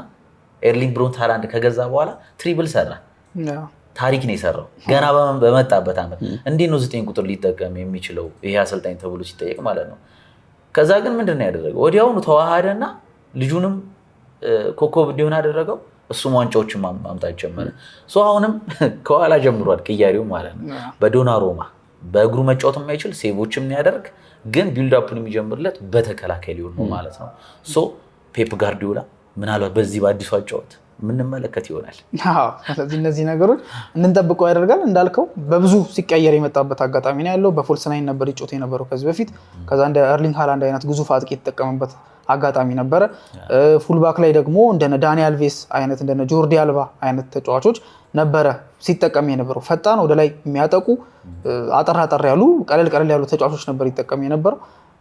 ኤርሊንግ ብሮንት ሃላንድ ከገዛ በኋላ ትሪብል ሰራ። ታሪክ ነው የሰራው ገና በመጣበት ዓመት። እንዴት ነው 9 ቁጥር ሊጠቀም የሚችለው ይሄ አሰልጣኝ ተብሎ ሲጠየቅ ማለት ነው። ከዛ ግን ምንድን ነው ያደረገው? ወዲያውኑ ተዋሃደና ልጁንም ኮከብ እንዲሆን አደረገው። እሱም ዋንጫዎችን ማምጣት ጀመረ። አሁንም ከኋላ ጀምሯል ቅያሬው ማለት ነው። በዶናሩማ በእግሩ መጫወት የማይችል ሴቮችም የሚያደርግ ግን ቢልድአፑን የሚጀምርለት በተከላካይ ሊሆን ነው ማለት ነው። ፔፕ ጋርዲዮላ ምናልባት በዚህ በአዲሱ አጫወት የምንመለከት ይሆናል። ስለዚህ እነዚህ ነገሮች እንድንጠብቀው ያደርጋል። እንዳልከው በብዙ ሲቀየር የመጣበት አጋጣሚ ነው ያለው። በፎልስ ናይን ነበር ይጮት የነበረው ከዚህ በፊት። ከዛ እንደ ኤርሊንግ ሃላንድ አይነት ግዙፍ አጥቂ የተጠቀመበት አጋጣሚ ነበረ። ፉልባክ ላይ ደግሞ እንደነ ዳኒ አልቬስ አይነት እንደነ ጆርዲ አልባ አይነት ተጫዋቾች ነበረ ሲጠቀም የነበረው። ፈጣን ወደ ላይ የሚያጠቁ አጠር ያሉ ቀለል ያሉ ተጫዋቾች ነበር ይጠቀም የነበረው።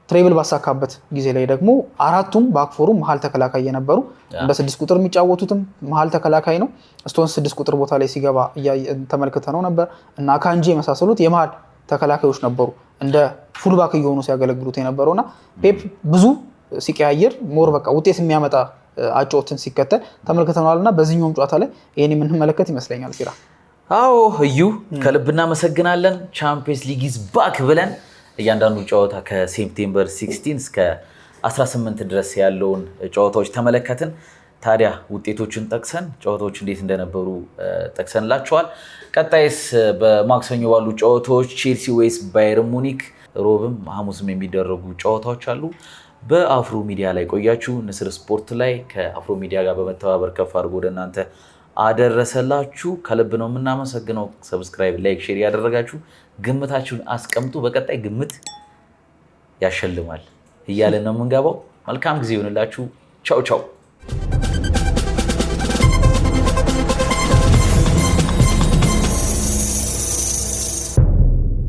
ትሬብል ባሳካበት ጊዜ ላይ ደግሞ አራቱም ባክፎሩ መሀል ተከላካይ የነበሩ እንደ 6 ቁጥር የሚጫወቱትም መሀል ተከላካይ ነው። ስቶንስ 6 ቁጥር ቦታ ላይ ሲገባ ተመልክተነው ነበር እና ካንጂ የመሳሰሉት የመሀል ተከላካዮች ነበሩ እንደ ፉልባክ እየሆኑ ሲያገለግሉት የነበረውና ፔፕ ብዙ ሲቀያየር ሞር በቃ ውጤት የሚያመጣ አጫወትን ሲከተል ተመልክተናልና በዚህኛውም ጨዋታ ላይ ይሄን የምንመለከት ይመስለኛል። ሲራ አዎ እዩ ከልብ እናመሰግናለን። ቻምፒየንስ ሊግ ኢዝ ባክ ብለን እያንዳንዱ ጨዋታ ከሴፕቴምበር 16 እስከ 18 ድረስ ያለውን ጨዋታዎች ተመለከትን። ታዲያ ውጤቶችን ጠቅሰን ጨዋታዎች እንዴት እንደነበሩ ጠቅሰንላችኋል። ቀጣይስ በማክሰኞ ባሉ ጨዋታዎች ቼልሲ ወይስ ባየር ሙኒክ፣ ሮብም ሐሙስም የሚደረጉ ጨዋታዎች አሉ። በአፍሮ ሚዲያ ላይ ቆያችሁ። ንስር ስፖርት ላይ ከአፍሮ ሚዲያ ጋር በመተባበር ከፍ አድርጎ ወደ እናንተ አደረሰላችሁ። ከልብ ነው የምናመሰግነው። ሰብስክራይብ፣ ላይክ፣ ሼር ያደረጋችሁ ግምታችሁን አስቀምጡ። በቀጣይ ግምት ያሸልማል እያለን ነው የምንገባው። መልካም ጊዜ ይሆንላችሁ። ቻው ቻው።